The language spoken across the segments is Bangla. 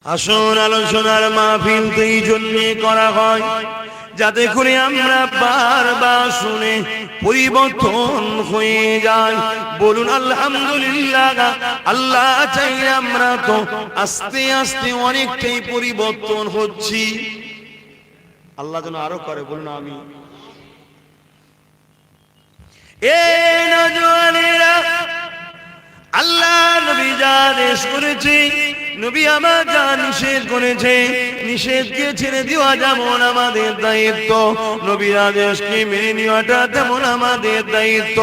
আসুন আলোচনার মাহফিল তো এই জন্যে করা হয় যাতে করে আমরা বারবার শুনে পরিবর্তন হয়ে যাই। বলুন আলহামদুলিল্লাহ। আল্লাহ চাইলে আমরা তো আস্তে আস্তে অনেকটাই পরিবর্তন হচ্ছি। আল্লাহ যেন আরো করে, বলুন আমি। এই নওজওয়ানেরা, আল্লাহ নবী যা আদেশ করেছে, নবী আমার যা নিষেধ করেছে, নিষেধকে ছেড়ে দেওয়া যেমন আমাদের দায়িত্ব, নবীর আদেশকে মেনে নেওয়াটা তেমন আমাদের দায়িত্ব।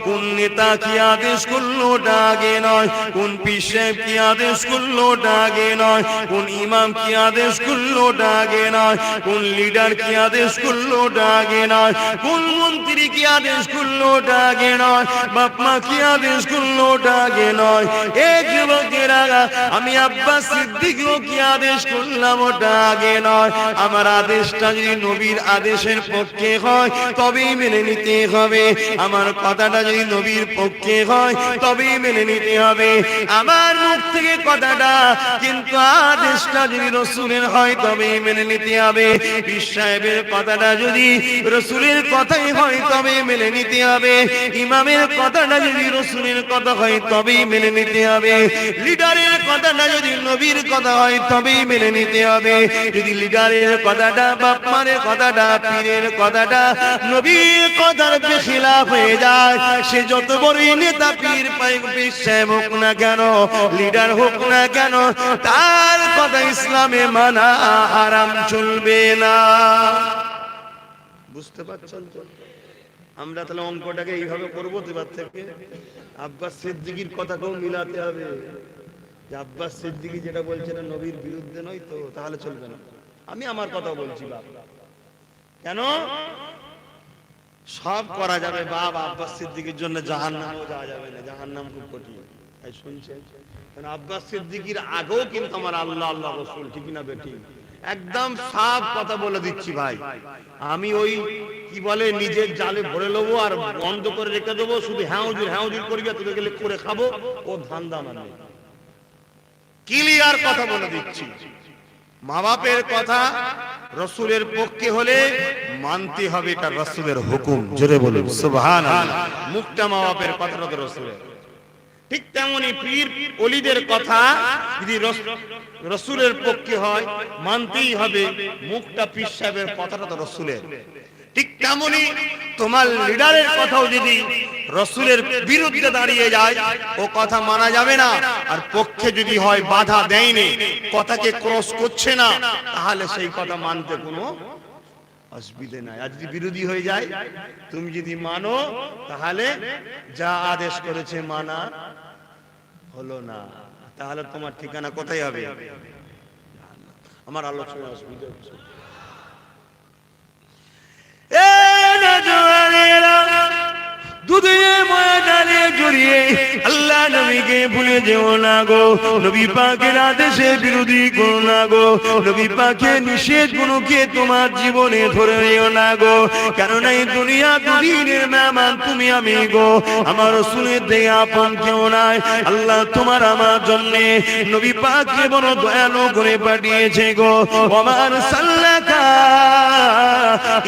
কোন নেতা কি আদেশ করলো ওটা আগে নয়, কোন পীর সাহেব কি আদেশ করলো ওটা আগে নয়, কোন ইমাম কি আদেশ করলো ওটা আগে নয়, কোন লিডার কি আদেশ করলো ওটা আগে নয়, কোন মন্ত্রী কি আদেশ করলো ওটা আগে নয়, বাপ মা কি আদেশ করলো ওটা আগে নয়। এই যুবকেরা, আমি আব্বাস সিদ্দিকও কি আদেশ করলাম ওটা আগে নয়। আমার আদেশটা যদি নবীর আদেশের পক্ষে হয় তবেই মেনে নিতে হবে। আমার কথাটা যদি নবীর পক্ষে হয় তবেই মেনে নিতে হবে। আমার মুখ থেকে কথাটা কিন্তু আদেশটা যদি রসুলের হয় তবেই মেনে নিতে হবে। পীর সাহেবের কথাটা যদি রসুলের কথাই হয় তবে মেনে নিতে হবে। ইমামের কথাটা যদি রসুলের কথা হয় তবেই মেনে নিতে হবে। লিডারের কথাটা যদি নবীর কথা হয় তবেই মেনে নিতে হবে। যদি লিডারের কথাটা, বাপ মায়ের কথাটা, পীরের কথাটা নবীর কথার বেখিলাফ হয়ে যায়, সে যত বড়ই নেতা, পীর সাহেব হোক না কেন, লিডার হোক না কেন, তার কথা ইসলামে মানা হারাম, চলবে না। বুঝতে পারছেন তো? আমরা তাহলে অঙ্কটাকে এইভাবে করবো। এবার থেকে আব্বাস সিদ্দিকীর কথাকেও মিলাতে হবে। আব্বাস সিদ্দিকী যেটা বলছে না নবীর বিরুদ্ধে নয় তো, তাহলে চলবে না। আমি আমার কথা বলছি বাপ, কেন সব করা যাবে বাপ, আব্বাস সিদ্দিকীর জন্য জাহান্নামও যাওয়া যাবে না, জাহান্নাম খুব কঠিন। তাই শুনছেন, কারণ আব্বাস সিদ্দিকীর আগেও কিন্তু আমার আল্লাহ আল্লাহ রসুল, ঠিক না বেটি? একদম সাফ কথা বলে দিচ্ছি ভাই। আমি ওই কি বলে নিজের জালে ভরে নেবো আর বন্ধ করে রেখে দেবো, শুধু হ্যাঁউজুর হ্যাঁউজুর করবি, তুলে গেলে করে খাবো, ও ধান্দা মানে ক্লিয়ার কথা বলে দিচ্ছি। মা বাপের কথা রসুলের পক্ষে হলে মানতে হবে, এটা রসুলের হুকুম। জোরে বলুন সুবহানাল্লাহ। মুখটা মা বাপের কথাটা তো রসুলের। ঠিক তেমনি পীর ওলিদের কথা যদি রসুলের পক্ষে হয় মানতেই হবে, মুখটা পীর সাহেবের কথাটা তো রসুলের। ঠিক তেমনি তোমার লিডারের কথাও যদি রসুলের বিরুদ্ধে দাঁড়িয়ে যায়, ও কথা মানা যাবে না। আর পক্ষে যদি হয় বাধা দেয়নি, কথাকে ক্রস করছে না, তাহলে সেই কথা মানতে কোনো অসুবিধে নাই। আর যদি বিরোধী হয়ে যায়, তুমি যদি মানো, তাহলে যা আদেশ করেছে মানা হলো না, তাহলে তোমার ঠিকানা কোথায় হবে? আমার আলোচনা অসুবিধা হচ্ছে। দুধে ময়দানে জড়িয়ে আল্লাহ নবীকে ভুলে যেও না গো, নবী পাকের আদেশের বিরোধী করো না গো, নবী পাকের নিষেধ গুলোকে তোমার জীবনে ধরে নিও না গো। কেননা এই দুনিয়া দুদিনের মেহমান তুমি আমি গো, আমার রাসূলের দেয়া আপন কেউ নাই। আল্লাহ তোমার আমার জন্যে নবী পাককে বড় দয়ালু করে পাঠিয়েছে গো। ওমার সাল্লাকা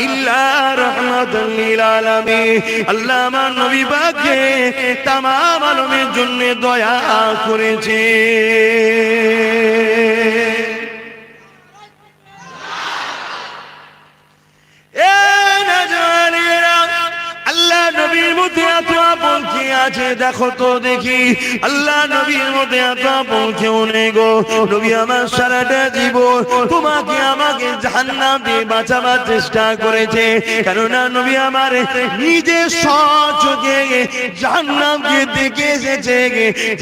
ইল্লা রাহমাতাল লিল আলামিন। আল্লাহ আমার নবী পাককে তামাম আলমের জন্য দয়া করেছে। আল্লাহ নবীর মধ্যে এত আপন কি আছে দেখো তো দেখি। আল্লাহ নবীর মধ্যে এত আপন কেউ নেই গো। নবী আমার সারাটা জীবন তোমাকে আমাকে জাহান্নাম দিয়ে বাঁচাবার চেষ্টা করেছে। কেননা নবী আমার নিজে সচোখে জাহান্নামকে দেখে এসেছে,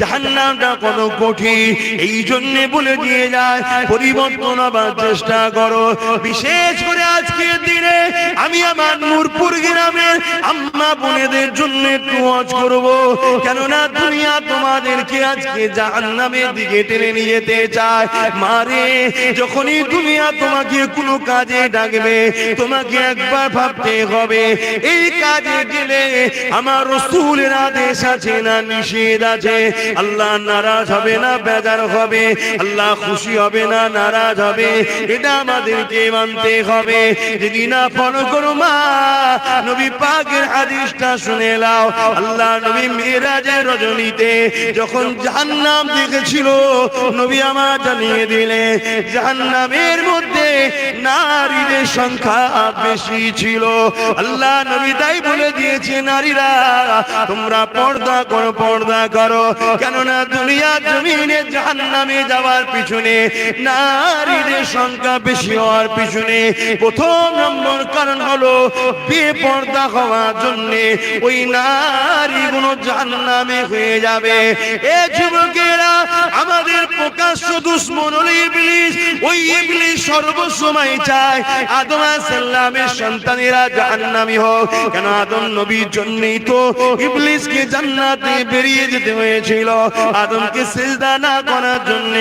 জাহান্নামটা কত কঠিন। এই জন্য বলে দিয়ে যায় পরিবর্তন হবার চেষ্টা করো। বিশেষ করে আজকের দিনে আমি আমার নূরপুর গ্রামের আম্মা বোনেদের জন্য একটু ওয়াজ করবো। কেননা দুনিয়া তোমাদেরকে আজকে জাহান্নামের দিকে টেনে নিয়ে যেতে চায়। মারে যখনই দুনিয়া তোমাকে কোনো কাজে ডাকবে তোমাকে একবার ভাবতে হবে এই কাজে গেলে আমার রাসূলের আদেশ আছে না নিষেধ আছে, আল্লাহ নারাজ হবে না বেজার হবে, আল্লাহ খুশি হবে না নারাজ হবে, এটা আমাদেরকে মানতে হবে। যদি না ফলো করো মা, নবী পাকের হাদিসটা শুনে নাও। আল্লাহ নবী মিরাজের রজনীতে যখন জাহান্নাম দেখেছিল নবী আমার জানিয়ে দিলে জাহান্নামের মধ্যে নারীদের সংখ্যা বেশি ছিল। আল্লাহ নবী তাই বলে দিয়েছে নারীরা তোমরা পর্দা করো পর্দা করো, কেননা দুনিয়া জমিনে জাহান্নামে যাওয়ার পিছনে নারীদের সংখ্যা বেশি হওয়ার পিছনে প্রথম নম্বর কারণ হলো বেপর্দা হওয়ার জন্য ওই নারীগুলো জাহান্নামে হয়ে যাবে। এ যুবকেরা আমাদের প্রকাশ্য দুশমন হলো ইবলিস। ওই ইবলিস সর্বসময় চায় আদম আলাইহিস সালামের সন্তানেরা জাহান্নামী হোক। কেন আদম নবীর জন্যই তো ইবলিসকে জান্নাতে বেরিয়ে যেতে হয়েছিল, আদমকে সিজদা না করার জন্য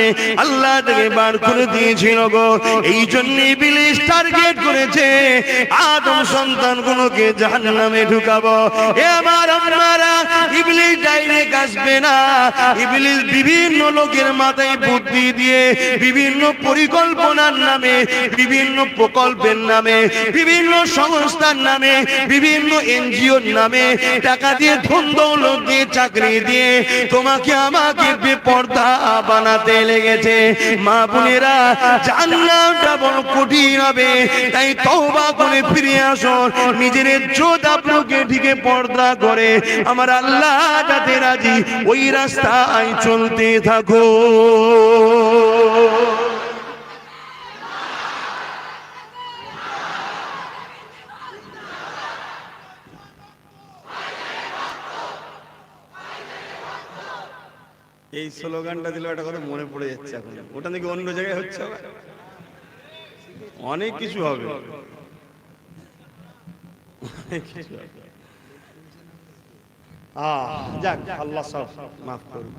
আল্লাহ তাকে বার করে দিয়েছিল গো। এই জন্য ইবলিস টার্গেট করেছে আদম সন্তানগুলোকে জাহান্নামে ঢুকাবো। এ আমার আপনারা ইবলিস ডাইরেক্ট আসবে না, ইবলিস বিভিন্ন লোকের মাথায় বুদ্ধি দিয়ে বিভিন্ন পরিকল্পনার নামে বিভিন্ন প্রকল্পের নামে বিভিন্ন সংস্থার নামে বিভিন্ন এনজিওর নামে টাকা দিয়ে ধন দৌলত দিয়ে চাকরি দিয়ে তোমাকে আমাকে বেপর্দা বানাতে লেগেছে। মা বোনেরা জান্নাতটা বড় কঠিন হবে, তাই তওবা করে ফিরে আসো, নিজের ইজ্জত আপনাকে ঢেকে পর্দা করে আমার আল্লাহ যাতে রাজি ওই রাস্তায় চলতে থাকো। এই স্লোগানটা দিলে একটা কথা মনে পড়ে যাচ্ছে এখন, ওটা নাকি অন্য জায়গায় হচ্ছে, অনেক কিছু হবে। যাক আল্লাহ সব মাফ করুন।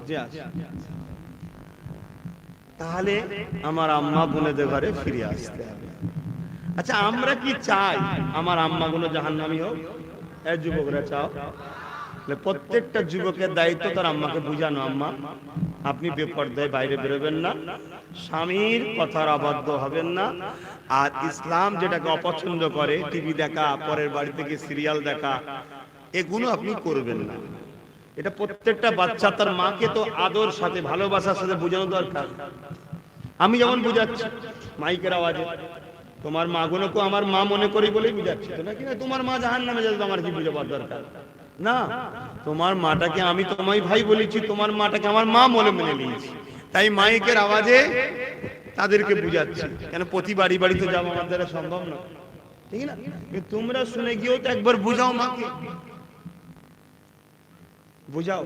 তাহলে আমার আম্মা বোনেদের ঘরে ফিরে আসতে হবে। আচ্ছা আমরা কি চাই আমার আম্মা গুলো জাহান্নামী হোক? এই যুবকরা চাও? প্রত্যেকটা যুবকের দায়িত্ব তার আম্মাকে বুঝানো, আম্মা আপনি বেপরদায় বাইরে বেরোবেন না, স্বামীর কথার অবাধ্য হবেন না, আর ইসলাম যেটাকে অপছন্দ করে টিভি দেখা, পরের বাড়ি থেকে সিরিয়াল দেখা, এগুলো আপনি করবেন না। এটা প্রত্যেকটা বাচ্চা তার মাকে তো আদর সাথে ভালোবাসার সাথে বোঝানো দরকার। আমি যেমন বুঝাচ্ছি মাইকের আওয়াজে, তোমার মা গুলোকে আমার মা মনে করি বলেই বুঝাচ্ছি তো নাকি না তোমার মা জাহান্নামে যাবে আমার কি বুঝাবার দরকার না। তোমার মাটাকে আমি তোমায় ভাই বলেছি, তোমার মাটাকে আমার মা বলে মেনে নিয়েছি, তাই মাইকের আওয়াজে তাদেরকে বুঝাচ্ছি। কেন প্রতি বাড়ি বাড়ি তো যাওয়া আমার দ্বারা সম্ভব না, ঠিক না? তোমরা শুনে গিয়েও তো একবার বুঝাও মাকে, বুঝাও।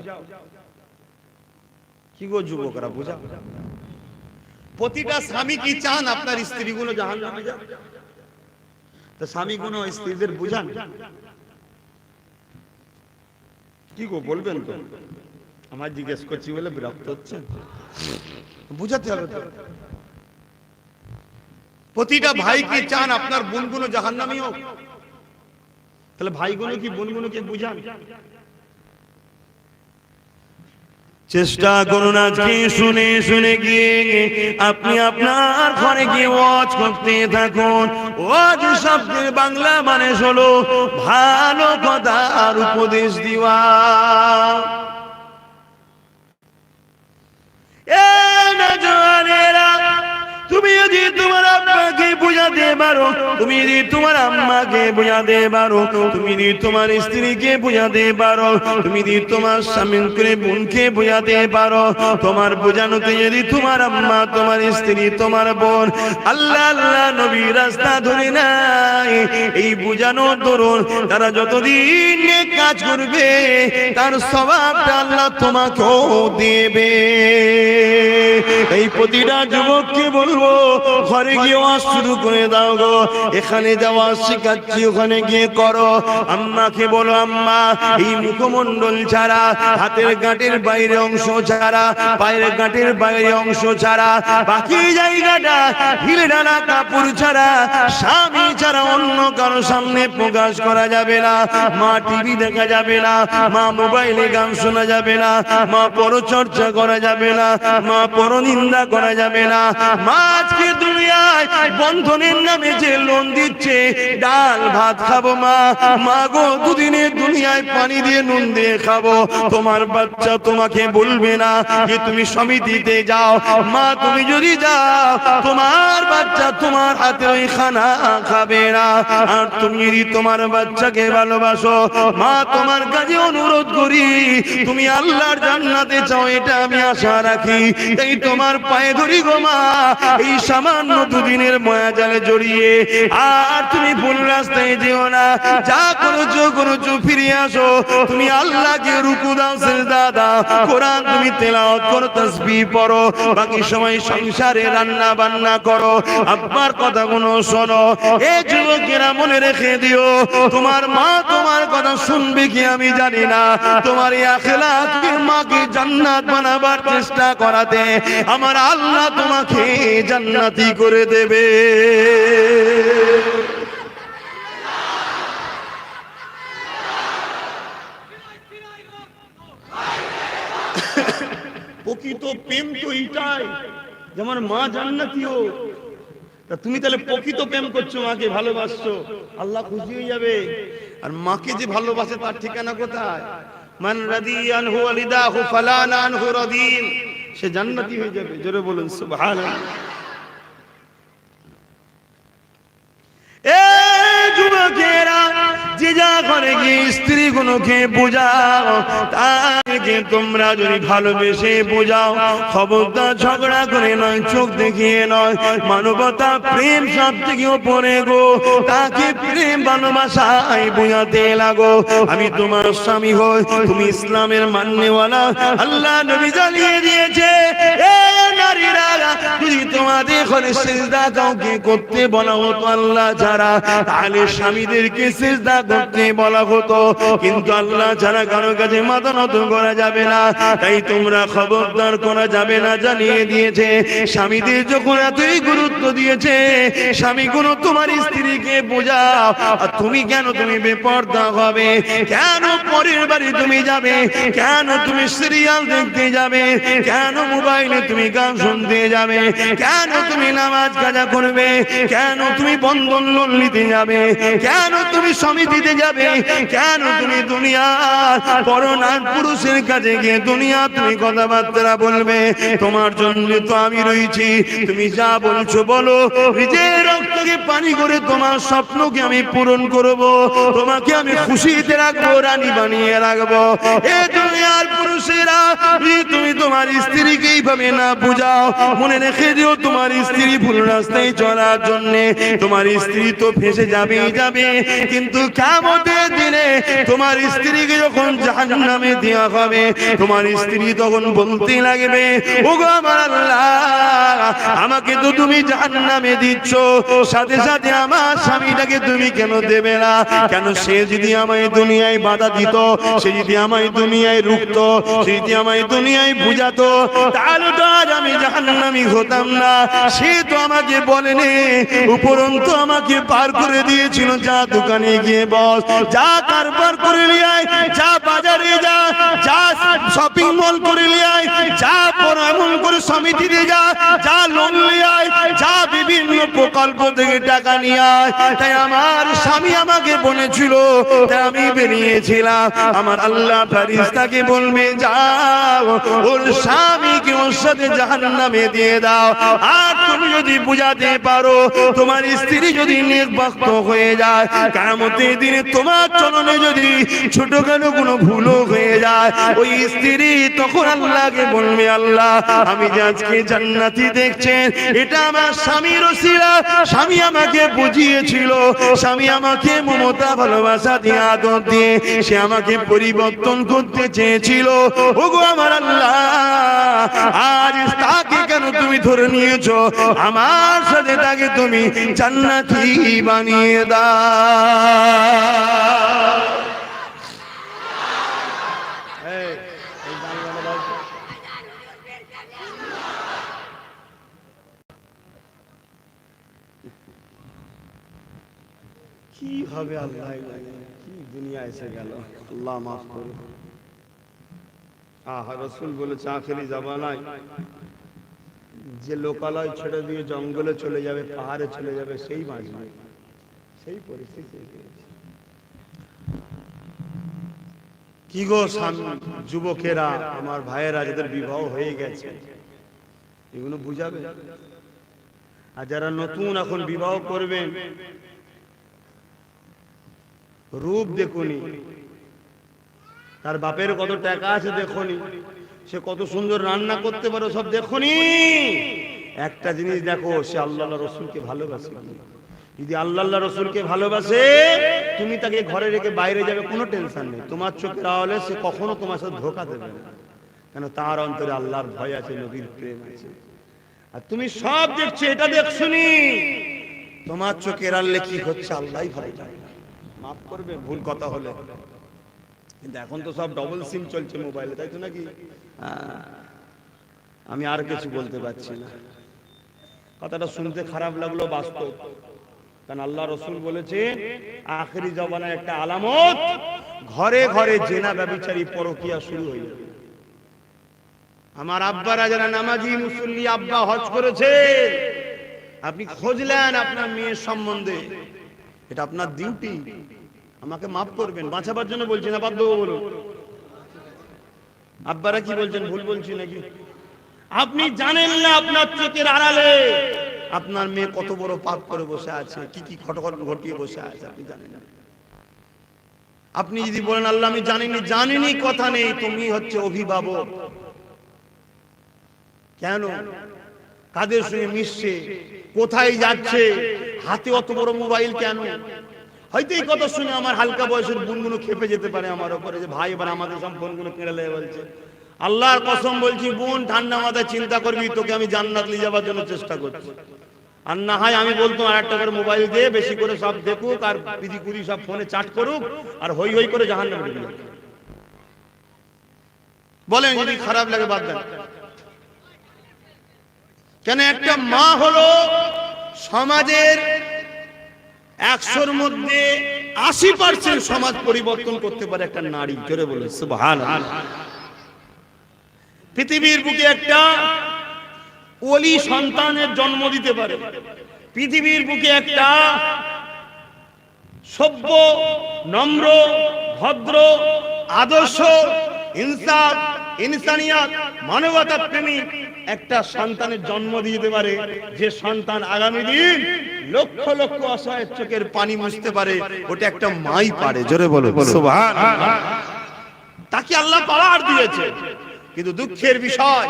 কি গো যুবকরা বুঝাও। প্রতিটা স্বামী কি চান আপনার স্ত্রীগুলো জাহান্নামে যাক? তো স্বামীগুলো স্ত্রীদের বুঝান। কি গো বলবেন তো? আমার জিজ্ঞেস করছি বলে বিরক্ত হচ্ছেন? বুঝাতে হবে তো। প্রতিটা ভাই কি চান আপনার বোনগুলো জাহান্নামী হোক? তাহলে ভাইগুলো কি বোনগুলোকে বুঝান। চেষ্টা করুন আজকে শুনে শুনে গিয়ে আপনি আপনার ঘরে গিয়ে ওয়াজ করতে থাকুন। ওয়াজ শব্দের বাংলা মানে হলো ভালো কথার উপদেশ দেওয়া। তুমি যদি তোমার আব্বাকে বুঝাতে পারো, তুমি যদি তোমার আম্মাকে বুঝাতে পারো, তুমি যদি তোমার স্ত্রীকে বুঝাতে পারো, তুমি যদি তোমার স্বামীকে বোনকে বুঝাতে পারো, তোমার বোঝানোতে যদি তোমার আম্মা তোমার স্ত্রী তোমার বোন আল্লাহ আল্লাহ নবী রাস্তা ধরে নাই, এই বুঝানোর দরুন তারা যতদিন কাজ করবে তার সওয়াবটা আল্লাহ তোমাকেও দেবে। এই প্রতিটা যুবককে বলবো ঘরে গিয়ে ওয়াজ শুরু করে করে দাও গো, এখানে যাওয়া শিখাচ্ছি ওখানে গিয়ে করো। আম্মাকে বলো আম্মা এই মুখমণ্ডল ছাড়া, হাতের গাঁটের বাইরে অংশ ছাড়া, পায়ের গাঁটের বাইরে অংশ ছাড়া, বাকি জায়গাটা ঢিলে ঢালা কাপড় ছাড়া, স্বামী ছাড়া অন্য কারো সামনে প্রকাশ করা যাবে না। মা টিভি দেখা যাবে না, মা মোবাইলে গান শোনা যাবে না, মা পরচর্চা করা যাবে না, মা পরনিন্দা করা যাবে না। মা আজকে দুনিয়ায় বন্ধনের নামে যে লোন দিচ্ছে, ডাল ভাত খাবো মা, মা গো দুদিনের দুনিয়ায় পানি দিয়ে নুন দিয়ে খাবো। তোমার বাচ্চা তোমাকে বলবে না যে তুমি সমিতিতে যাও। মা তুমি যদি যাও তোমার বাচ্চা তোমার হাতে ওই খানা খাবে না। আর তুমি যদি তোমার বাচ্চাকে ভালোবাসো, মা তোমার কাছে অনুরোধ করি তুমি আল্লাহর জান্নাতে চাও, এটা আমি আশা রাখি। এই তোমার পায়ে ধরি গো মা, এই সামান্য দুদিনের মায়াজালে জড়িয়ে আর তুমি ভুল রাস্তায় যেও না। যা করেছো ফিরে আসো। তুমি আল্লাহকে রুকু দাও, সিজদা দাও, কোরআন তুমি তেলাওয়াত করো, তাসবিহ পড়ো, বাকি সময় সংসারে রান্না বান্না করো। আব্বার কথাগুলো শোনো। এই যুবকেরা মনে রেখে দিও, তোমার মা তোমার কথা শুনবে কি আমি জানি না, তোমার এই আখিরাতকে মাকে জান্নাত বানাবার চেষ্টা করাতে আমার আল্লাহ তোমাকে জান্নাতি করে দেবে। প্রকৃত প্রেম তো এইটাই, যেমন মা জান্নাতি হোক। তা তুমি তাহলে প্রকৃত প্রেম করছো, মাকে ভালোবাসছো, আল্লাহ খুশি হয়ে যাবে। আর মাকে যে ভালোবাসে তার ঠিকানা কোথায়? মান রাদিয়ানহু ওয়ালিদাহু ফালানা আনহু রাদিন, সে জান্নাতি হয়ে যাবে। জোরে বলুন সুবহানাল্লাহ। এ যুবকেরা, যে যা করে গিয়ে স্ত্রী গুলোকে বোঝাও, তাকে তোমরা যদি ভালোবেসে বোঝাও, খবরদার ঝগড়া করে নয়, চোখ দেখিয়ে নয়, মানবতা প্রেম সব থেকে উপরে গো। তাকে প্রেম ভালোবাসায় বোঝাতে লাগো। আমি তোমার স্বামী হই, তুমি ইসলামের মাননেওয়ালা, আল্লাহ নবী জানিয়ে দিয়েছে এ নারীরা, যদি তোমাদের ঘরে সিজদা কাউকে করতে বলা হতো আল্লাহ ছাড়া, তাহলে স্বামীদেরকে সিজদা করতে বলা হতো। কিন্তু আল্লাহ ছাড়া কারো কাছে মাথা নত করা যাবে না। তাই তোমরা খবরদার করা যাবে না জানিয়ে দিয়েছে। স্বামীদের যখন এতই গুরুত্ব দিয়েছে, স্বামীগুলো তোমার স্ত্রীকে বোঝাও। আর তুমি কেন তুমি বেপরদা হবে? কেন পরের বাড়ি তুমি যাবে? কেন তুমি সিরিয়াল দেখতে যাবে? কেন মোবাইলে তুমি গান শুনতে যাবে? কেন তুমি নামাজ কাজা করবে? কেন তুমি বন্ধন লোন নিতে যাবে? কেন তুমি সমিতিতে যাবে? কেন তুমি দুনিয়ার পরনার পুরুষের কাছে গিয়ে দুনিয়া তুমি কথাবার্তা বলবে? তোমার জন্য তো আমি রয়েছি। তুমি যা বলছো বলো, নিজের রক্তকে পানি করে তোমার স্বপ্নকে আমি পূরণ করব। তোমাকে আমি খুশিতে রাখবো, রানী বানিয়ে রাখবো। এ দুনিয়ার পুরুষেরা, তুমি তোমার স্ত্রীকে এইভাবে না বুঝাও, মনে রেখে দিও তোমার স্ত্রী ভুল রাস্তায় চলার জন্য তোমার স্ত্রী তো ফেঁসে যাবেই যাবে। কিন্তু কিয়ামতের দিনে তোমার স্ত্রীকে যখন জাহান্নামে দেওয়া হবে, তোমার স্ত্রী তখন বলতে লাগবে, ওগো আমার আল্লাহ, আমাকে তো তুমি জাহান্নামে দিচ্ছ, সাথে সাথে আমার স্বামীটাকে তুমি কেন দেবে না? কেন সে যদি আমায় দুনিয়ায় বাধা দিত, সে যদি আমায় দুনিয়ায় রুখতো, সে যদি আমায় দুনিয়ায় বুঝাতো, তাহলে তো আজ আমি জাহান্নামী হতাম না। সে তো আমাকে বলেনি, উপরন্তু আমাকে পার করে দিয়েছিল, যা দোকানে গিয়ে বস, যা কারবার করে লিয়ায়, যা বাজারে যা, যা শপিং মল করে লিয়ায়, যা এমন করে সমিতিতে যা, যা লোন লিয়ায়, যা বিভিন্ন প্রকল্প থেকে টাকা নিয়ে আয়। তাই আমার স্বামী আমাকে বলেছিল, তাই আমি বেরিয়েছিলাম। আমার আল্লাহ ফেরেশতাকে বলবে, যাও ওর স্বামীকে ওর সাথে জাহান্নামে দিয়ে দাও। আর তুমি যদি বুঝাতে পারো, তোমার স্ত্রী যদি নেকবাক্ত হয়ে যায়, কিয়ামতের দিনে তোমার চরণে যদি ছোটখাটো কোনো ভুলও হয়ে যায়, ওই স্ত্রী তখন আল্লাহকে বলবে, আল্লাহ আমি যে আজকে জান্নাতি দেখছেন, এটা আমার স্বামীর ওসিলা, স্বামী আমাকে বুঝিয়েছিল, স্বামী আমাকে মমতা ভালোবাসা দিয়ে আদর দিয়ে সে আমাকে পরিবর্তন করতে চেয়েছিল। ওগো আমার আল্লাহ, আজ তাকে কেন তুমি ধরে নিয়েছো? আমার সাথে তাকে তুমি জান্নাতি বানিয়ে দাও। কি হবে আল্লাহ, কি দুনিয়া এসে গেল, আল্লাহ মাফ করুন। রাসূল বলেছে আখেরি জামানায় যে লোকালয় ছেড়ে দিয়ে জঙ্গলে চলে যাবে, পাহাড়ে চলে যাবে, সেই বাঁচবে, সেই পরিস্থিতি। কি গো যুবকেরা, আমার ভাইয়েরা যাদের বিবাহ হয়ে গেছে, এগুলো বুঝাবে। আর যারা নতুন এখন বিবাহ করবেন, রূপ দেখুনি, তার বাপের কত টাকা আছে দেখুনি, সে কত সুন্দর রান্না করতে পারে সব দেখুনি। একটা জিনিস দেখো, সে আল্লাহ রসুলকে ভালোবাসে। যদি আল্লাহ রসুলকে ভালোবাসে, তুমি তাকে ঘরে রেখে বাইরে যাবে, কোনো টেনশন নেই। তোমার চোখের আড়ালে সে কখনো তোমার সাথে ধোঁকা দেবে না, কেন তার অন্তরে আল্লাহর ভয় আছে, নবীর প্রেম আছে। আর তুমি সব দেখছো, এটা দেখছুনি, তোমার চোখের আড়ালে কি হচ্ছে আল্লাহই ভালো জানে। মাফ করবে ভুল কথা হলে, কিন্তু এখন তো সব ডবল সিম চলছে মোবাইলে, তাই তো নাকি? আমি আর কিছু বলতে পারছি না। কথাটা শুনতে খারাপ লাগলো, বাস্তব। কারণ আল্লাহ রসুল বলেছে আখেরি জামানায় একটা আলামত, ঘরে ঘরে জেনা ব্যভিচারী পরকীয়া শুরু হয়ে যাবে। আমার আব্বারা যারা নামাজি মুসল্লি আব্বা হজ করেছে, আপনি খোঁজলেন আপনার মেয়ের সম্বন্ধে, এটা আপনার ডিউটি। আমাকে মাফ করবেন, বাঁচাবার জন্য বলছি না, বাধ্য বলুন। আব্বারা কি বলছেন, ভুল বলছি নাকি? আপনি জানেন না আপনার চোখের আড়ালে আপনার মেয়ে কত বড় পাপ করে বসে আছে, কি কি ঘটনা ঘটিয়ে বসে আছে, আপনি জানেন না। আপনি যদি বলেন আল্লাহ আমি জানিনি, জানিনি কথা নেই, তুমি হচ্ছে অভিভাবক। কেন? কাদের সঙ্গে মিশছে, কোথায় যাচ্ছে, হাতে অত বড় মোবাইল কেন? হয়তো এই কথা শুনে আমার হালকা বয়সের বোনগুলো খেপে যেতে পারে আমার উপরে, যে ভাই এবার আমাদের সব বোনগুলো কেড়ে লেগে বলছে। আল্লাহর কসম বলছি বোন, ঠান্ডা মাথায় চিন্তা করবি, তোকে আমি জান্নাত নিয়ে যাবার জন্য চেষ্টা করছি। আর না হয় আমি বলতো আর একটা করে মোবাইল দিয়ে বেশি করে সব দেখুক, আর পিদি কুদি সব ফোনে চাট করুক, আর হই হই করে জাহান্নামে ঢুকে যাক। বলেন যদি খারাপ লাগে বাদ দেন। কেন? একটা মা হলো সমাজের 100-র মধ্যে 80% সমাজ পরিবর্তন করতে পারে একটা নারী। জোরে বলে সুবহানাল্লাহ। পৃথিবীর বুকে একটা ওলি সন্তানের জন্ম দিতে পারে, পৃথিবীর বুকে একটা সভ্য, নম্র, ভদ্র, আদর্শ, ইনসাফ, ইনসানিয়াত, মানবতা প্রেমী একটা সন্তানের জন্ম দিতে পারে, যে সন্তান আগামী দিন লক্ষ লক্ষ অসহায়ের চোখের পানি মুছতে পারে। ওটা একটা মাই পারে। জোরে বলো সুবহানাল্লাহ। তাকে আল্লাহ পাওয়ার দিয়েছে। কিন্তু দুঃখের বিষয়,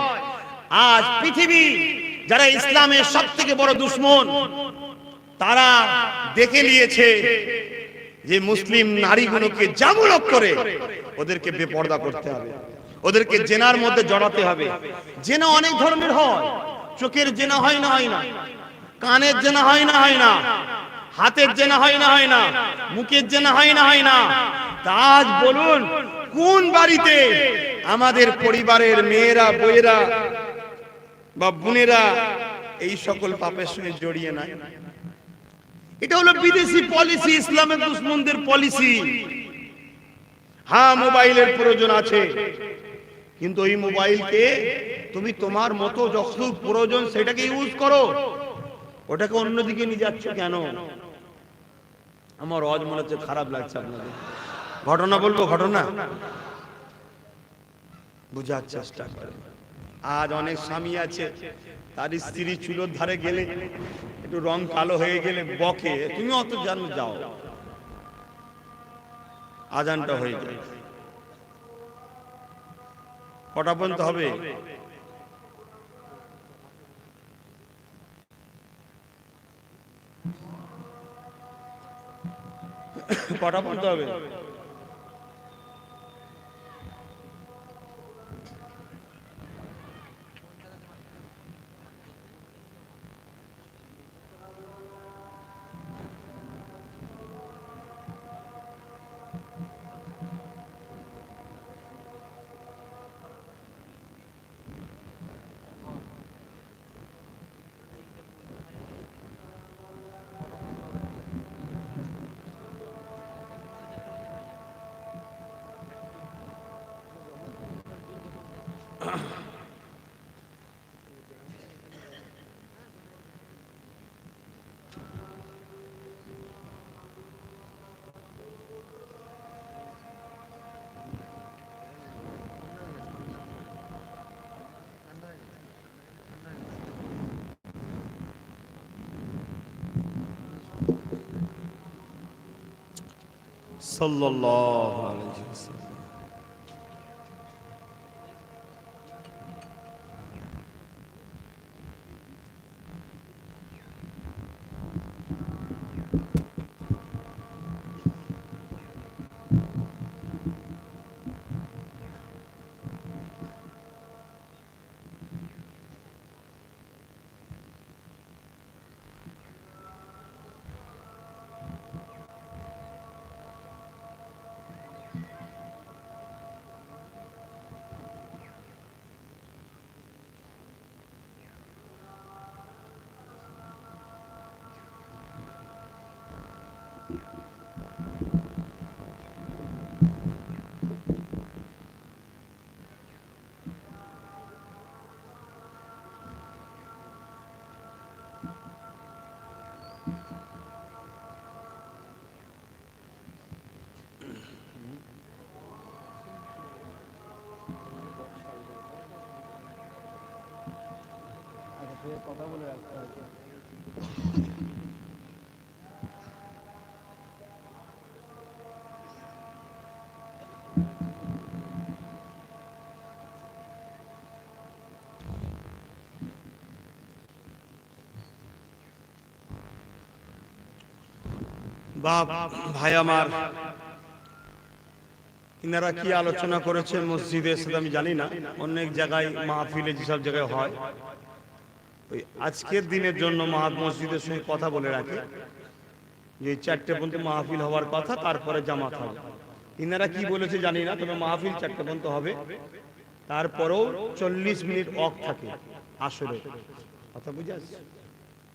আজ পৃথিবী যারা ইসলামের সবথেকে বড় দুশমন, তারা দেখে নিয়েছে যে মুসলিম নারীগুলোকে জামুলক করে ওদেরকে বেপর্দা করতে হবে, ওদেরকে জেনার মধ্যে জড়াতে হবে। জেনা অনেক ধরনের হয়, চোখের জেনা হয় না হয় না, কানের জেনা হয় না হয় না, হাতের জেনা হয় না হয় না, মুখের জেনা হয় না হয় না। তা আজ বলুন কোন বাড়িতে আমাদের পরিবারের মেয়েরা, বউয়েরা বা বোনেরা এই সকল পাপের সঙ্গে জড়িয়ে নাই? এটা হলো বিদেশি পলিসি, ইসলামের দুশমনদের পলিসি। হ্যাঁ, মোবাইলের প্রয়োজন আছে, কিন্তু এই মোবাইলকে তুমি তোমার মতো যখন প্রয়োজন সেটাকে ইউজ করো, ওটাকে অন্যদিকে নিয়ে যাচ্ছ কেন? আমার আজ মনে হচ্ছে খারাপ লাগছে আপনাদের। ঘটনা বলবো, ঘটনা বুঝার চেষ্টা করে। আজ অনেক স্বামী আছে, তার স্ত্রী চুলোর ধারে গেলে একটু রং কালো হয়ে গেলে বকে, তুমি অত জানো, যাও, আজানটা হয়ে যায়, কটা পর্যন্ত হবে? কটা পড়তে হবে? সাল্লাল্লাহু আলাইহি ওয়াসাল্লাম। কথা বলে রাখতে হবে। বাপ ভাই আমার, ইনারা কি আলোচনা করেছেন মসজিদে সেটা আমি জানি না, অনেক জায়গায় মাহফিলে যেসব জায়গায় হয়, ওই আজকের দিনের জন্য মসজিদের সঙ্গে কথা বলে রাখে যে 4টে পর্যন্ত মাহফিল হওয়ার কথা, তারপরে জামাত হবে। ইনারা কি বলেছে জানি না, তবে মাহফিল 4টে পর্যন্ত হবে, তারপরেও 40 মিনিট অফ থাকে আসরে। কথা বুঝে আসছে?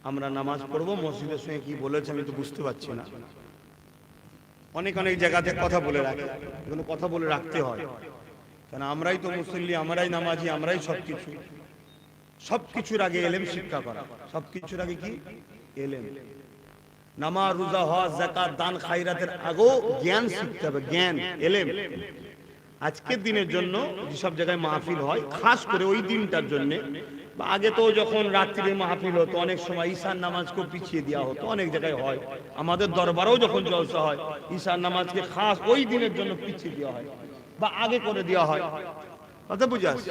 আমরা নামাজ পড়বো, মসজিদের সঙ্গে কি বলেছে আমি তো বুঝতে পারছি না। অনেক অনেক জায়গাতে কথা বলে রাখে, এগুলো কথা বলে রাখতে হয়, কারণ আমরাই তো মুসল্লি, আমরাই নামাজি, আমরাই সবকিছু। সবকিছুর আগে এলেম শিক্ষা করা, সবকিছুর আগে কি? এলেম। নামাজ, রোজা, হজ, যাকাত, দান, খায়রাতের আগেও জ্ঞান শিখতে হবে, জ্ঞান, এলেম। আজকের দিনের জন্য যেসব জায়গায় মাহফিল হয়, খাস করে ওই দিনটার জন্য, বা আগে তো যখন রাত্রিরে মাহফিল হতো, অনেক সময় ঈশার নামাজকে পিছিয়ে দেওয়া হতো, অনেক জায়গায় হয়। আমাদের দরবারেও যখন জলসা হয়, ঈশার নামাজকে খাস ওই দিনের জন্য পিছিয়ে দেওয়া হয় বা আগে করে দেওয়া হয়। কথা বুঝে আসছে?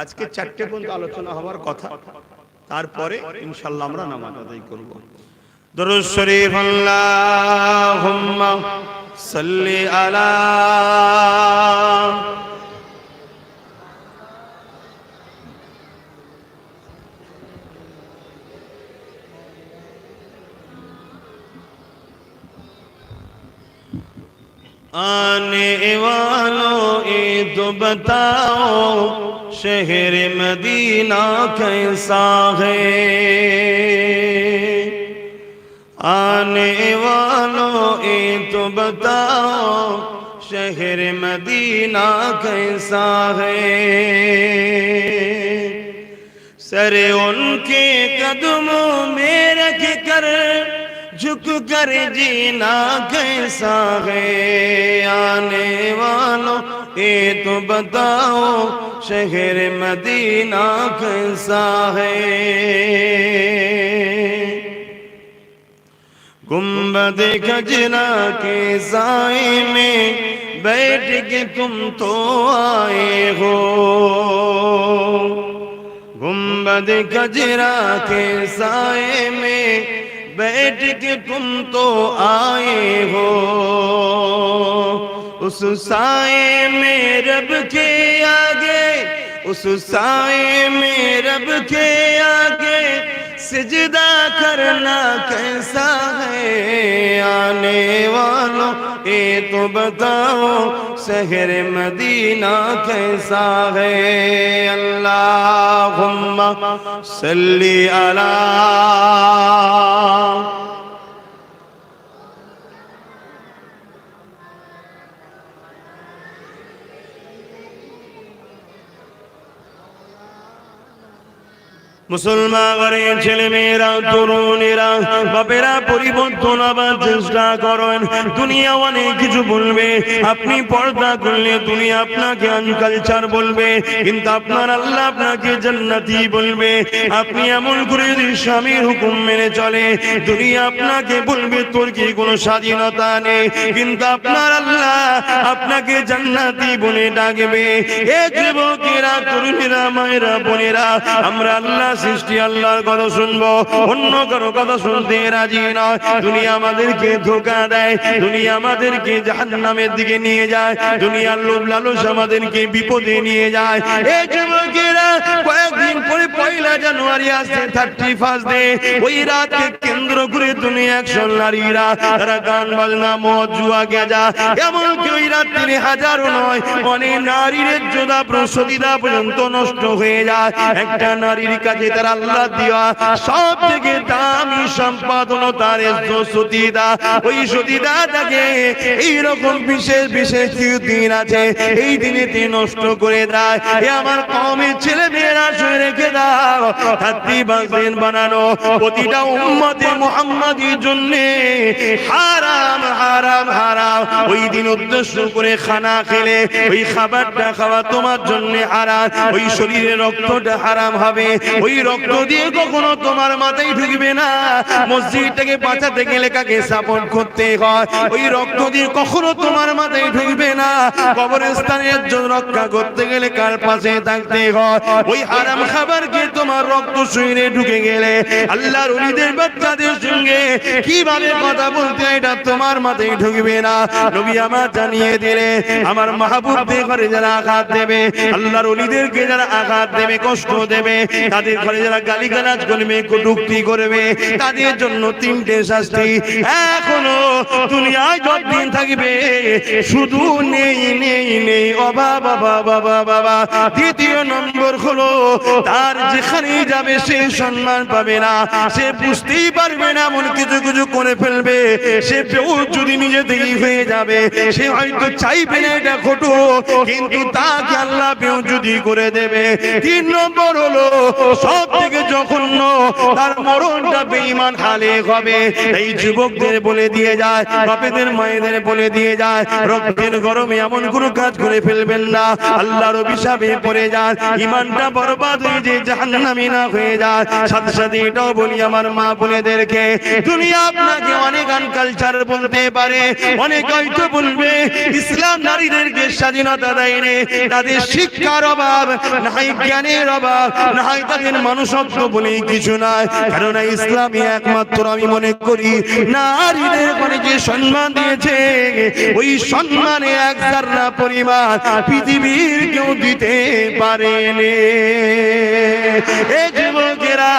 আজকে 4টে পর্যন্ত আলোচনা হওয়ার কথা, তারপরে ইনশাআল্লাহ আমরা নামাজ আদায় করব। দরুদ শরীফ, আল্লাহুম্মা সাল্লি আলা आने वालों ये तो बताओ शहर मदीना कैसा है। आने वालों ये तो बताओ शहर मदीना कैसा है। सर उनके कदमों में रख कर झुक कर जीना कैसा है। आने वालों ये तो बताओ शहर मदीना कैसा है। गुंबद खजरा के साए में बैठ के तुम तो आए हो। गुंबद खजरा के साए में बैठ के तुम तो आए हो उस साए में रब के आगे, उस साए में रब के आगे सिजदा करना कैसा है। आने वालों ये तो बताओ शहर मदीना कैसा है। अल्लाहुम्मा सल्ली अला মুসলমান ঘরের ছেলে মেয়েরা, তরুণেরা, বাপেরা পরিবর্তন আবার চেষ্টা করেন। দুনিয়া অনেক কিছু বলবে, আপনি পর্দা করলে দুনিয়া আপনাকে আনকালচার বলবে, কিন্তু আপনার আল্লাহ আপনাকে জান্নাতি বলবে। আপনি এমন করে যদি স্বামীর হুকুম মেনে চলে, দুনিয়া আপনাকে বলবে তোর কি কোনো স্বাধীনতা নেই, কিন্তু আপনার আল্লাহ আপনাকে জান্নাতি বলে ডাকবে। এ যুবকেরা, তরুণেরা, মায়েরা, বোনেরা, আমরা আল্লাহ সৃষ্টি আল্লাহর কথা শুনবো, অন্য কারো কথা শুনতে রাজি নয়। দুনিয়া আমাদেরকে ধোঁকা দেয়, দুনিয়া আমাদেরকে জাহান্নামের দিকে নিয়ে যায়, দুনিয়ার লোভ লালস আমাদেরকে বিপদে নিয়ে যায়। এই যুবকেরা, কয়েকদিন পরে 1 জানুয়ারি আসছে, 31 ডে। ওই রাতকে কেন্দ্র করে দুনিয়া একশো নারীরা তারা গান বাজনা মদ জুয়া গেজা, এমনকি ওই রাত্রি হাজারো নয় অনেক নারীর যোদ্ধা প্রসদিদা পর্যন্ত নষ্ট হয়ে যায়। একটা নারীর কাছে তার আল্লাহ দিয়া সব থেকে দামি সম্পাদন তার সতীদা। ওই সতীদাটাকে এইরকম বিশেষ বিশেষ দিন আছে, এই দিনেতে নষ্ট করে দেয়। এ আমার কওমের ছেলে মেয়েরা শুনে রেখে দাও, 31 দিন বানানো প্রতিটা উম্মতে মুহাম্মাদির জন্য হারাম হারাম হারাম। ওই দিন উদ্দেশ্য করে খানা খেলে ওই খাবারটা খাওয়া তোমার জন্য হারাম, ওই শরীরে রক্তটা হারাম হবে। ওই রক্ত দিয়ে কখনো তোমার মাথায় ঢুকবে না। মসজিদটাকে বাঁচাতে গেলে কাকে সাপোর্ট করতে হয়, ওই রক্ত দিয়ে কখনো তোমার মাথায় ঢুকবে না। কবরস্থানের জন্য রক্ষা করতে গেলে কার পাশে থাকতে হয়। ওই হারাম খাবারকে তোমার রক্ত শরীরে ঢুকে গেলে আল্লাহর ওলিদের বাচ্চাদের সঙ্গে কিভাবে কথা বলতে এটা তোমার মাথায় ঢুকবে না। নবী আমার জানিয়ে দিলে আমার মাহবুবদের ঘরে যারা আঘাত দেবে, আল্লাহর ওলিদেরকে যারা আঘাত দেবে, কষ্ট দেবে, তাদের ঘরে যারা গালিগালাজ করবে, কটূক্তি করবে, তাদের জন্য 3টে শাস্তি এখনো দুনিয়ায় যতদিন থাকবে শুধু নেই নেই নেই, অভাব অভাব অভাব বাবা। দ্বিতীয় নম্বর হলো তার যেখানেই যাবে সে সম্মান পাবে না, সে বুঝতেই পারবে না, এমন কিছু কিছু করে ফেলবে। সে যদি নিজে থেকেই হয়ে যাবে, সে হয়তো চাইবে না এটা ঘটুক, কিন্তু তাকে আল্লাহ বেউজুদি করে দেবে। 3 নম্বর হলো সব থেকে জঘন্য, তার মরণটা বেঈমান হালে হবে। এই যুবকদের বলে দিয়ে যায়, বাপেদের মায়েদের বলে দিয়ে যায়, রক্তের গরমে এমন কোনো কাজ করে ফেলবেন না, আল্লাহর অভিশাপে পড়ে যায়, ঈমানটা বরবাদ হয়ে যায়, জাহান্নামী না হয়ে যায়। সাথে সাথে এটাও বলি আমার মা বোনেদেরকে, দুনিয়া আপনাকে অনেক আনকালচার বলতে পারে, অনেক হয়তো বলবে ইসলাম নারীদেরকে স্বাধীনতা দেয়নি, তাদের শিক্ষার অভাব, নাই জ্ঞানের অভাব, নাই তাদের মানুষত্ব বলেই কিছু নাই। কারণ ইসলামই একমাত্র আমি মনে করি নারীদের মানে যে সম্মান দিয়েছে, ওই সম্মানে 1 জাররা পরিমাণ পৃথিবীর কেউ দিতে পারেনি। এই যুবকেরা,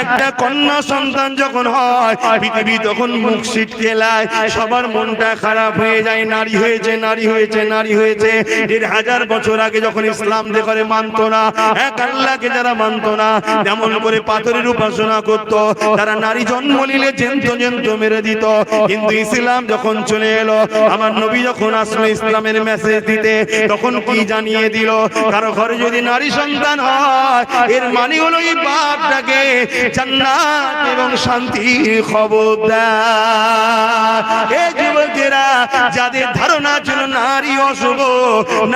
একটা কন্যা সন্তান যখন হয় পৃথিবী তখন মুখ ছিটকে লায়, সবার মনটা খারাপ হয়ে যায়। নারী হয়েছে, নারী হয়েছে, নারী হয়েছে। 1000 বছর আগে যখন ইসলাম দেখে মানত না, এক আল্লাহকে যারা মানত না, যেমন করে পাথরের উপাসনা করত, তারা নারী জন্ম নিলে জেন্ত জেন্ত মেরে দিত। কিন্তু ইসলাম যখন চলে এলো, আমার নবী যখন আসলো ইসলামের মেসেজ দিতে, তখন কি জানিয়ে দিল, কারো ঘরে যদি নারী সন্তান হয় এর মানে হলো এই বাপটাকে জান্নাত এবং শান্তির খবর দেয়। এই যুবকেরা, যাদের ধারণা ছিল নারী অশুভ,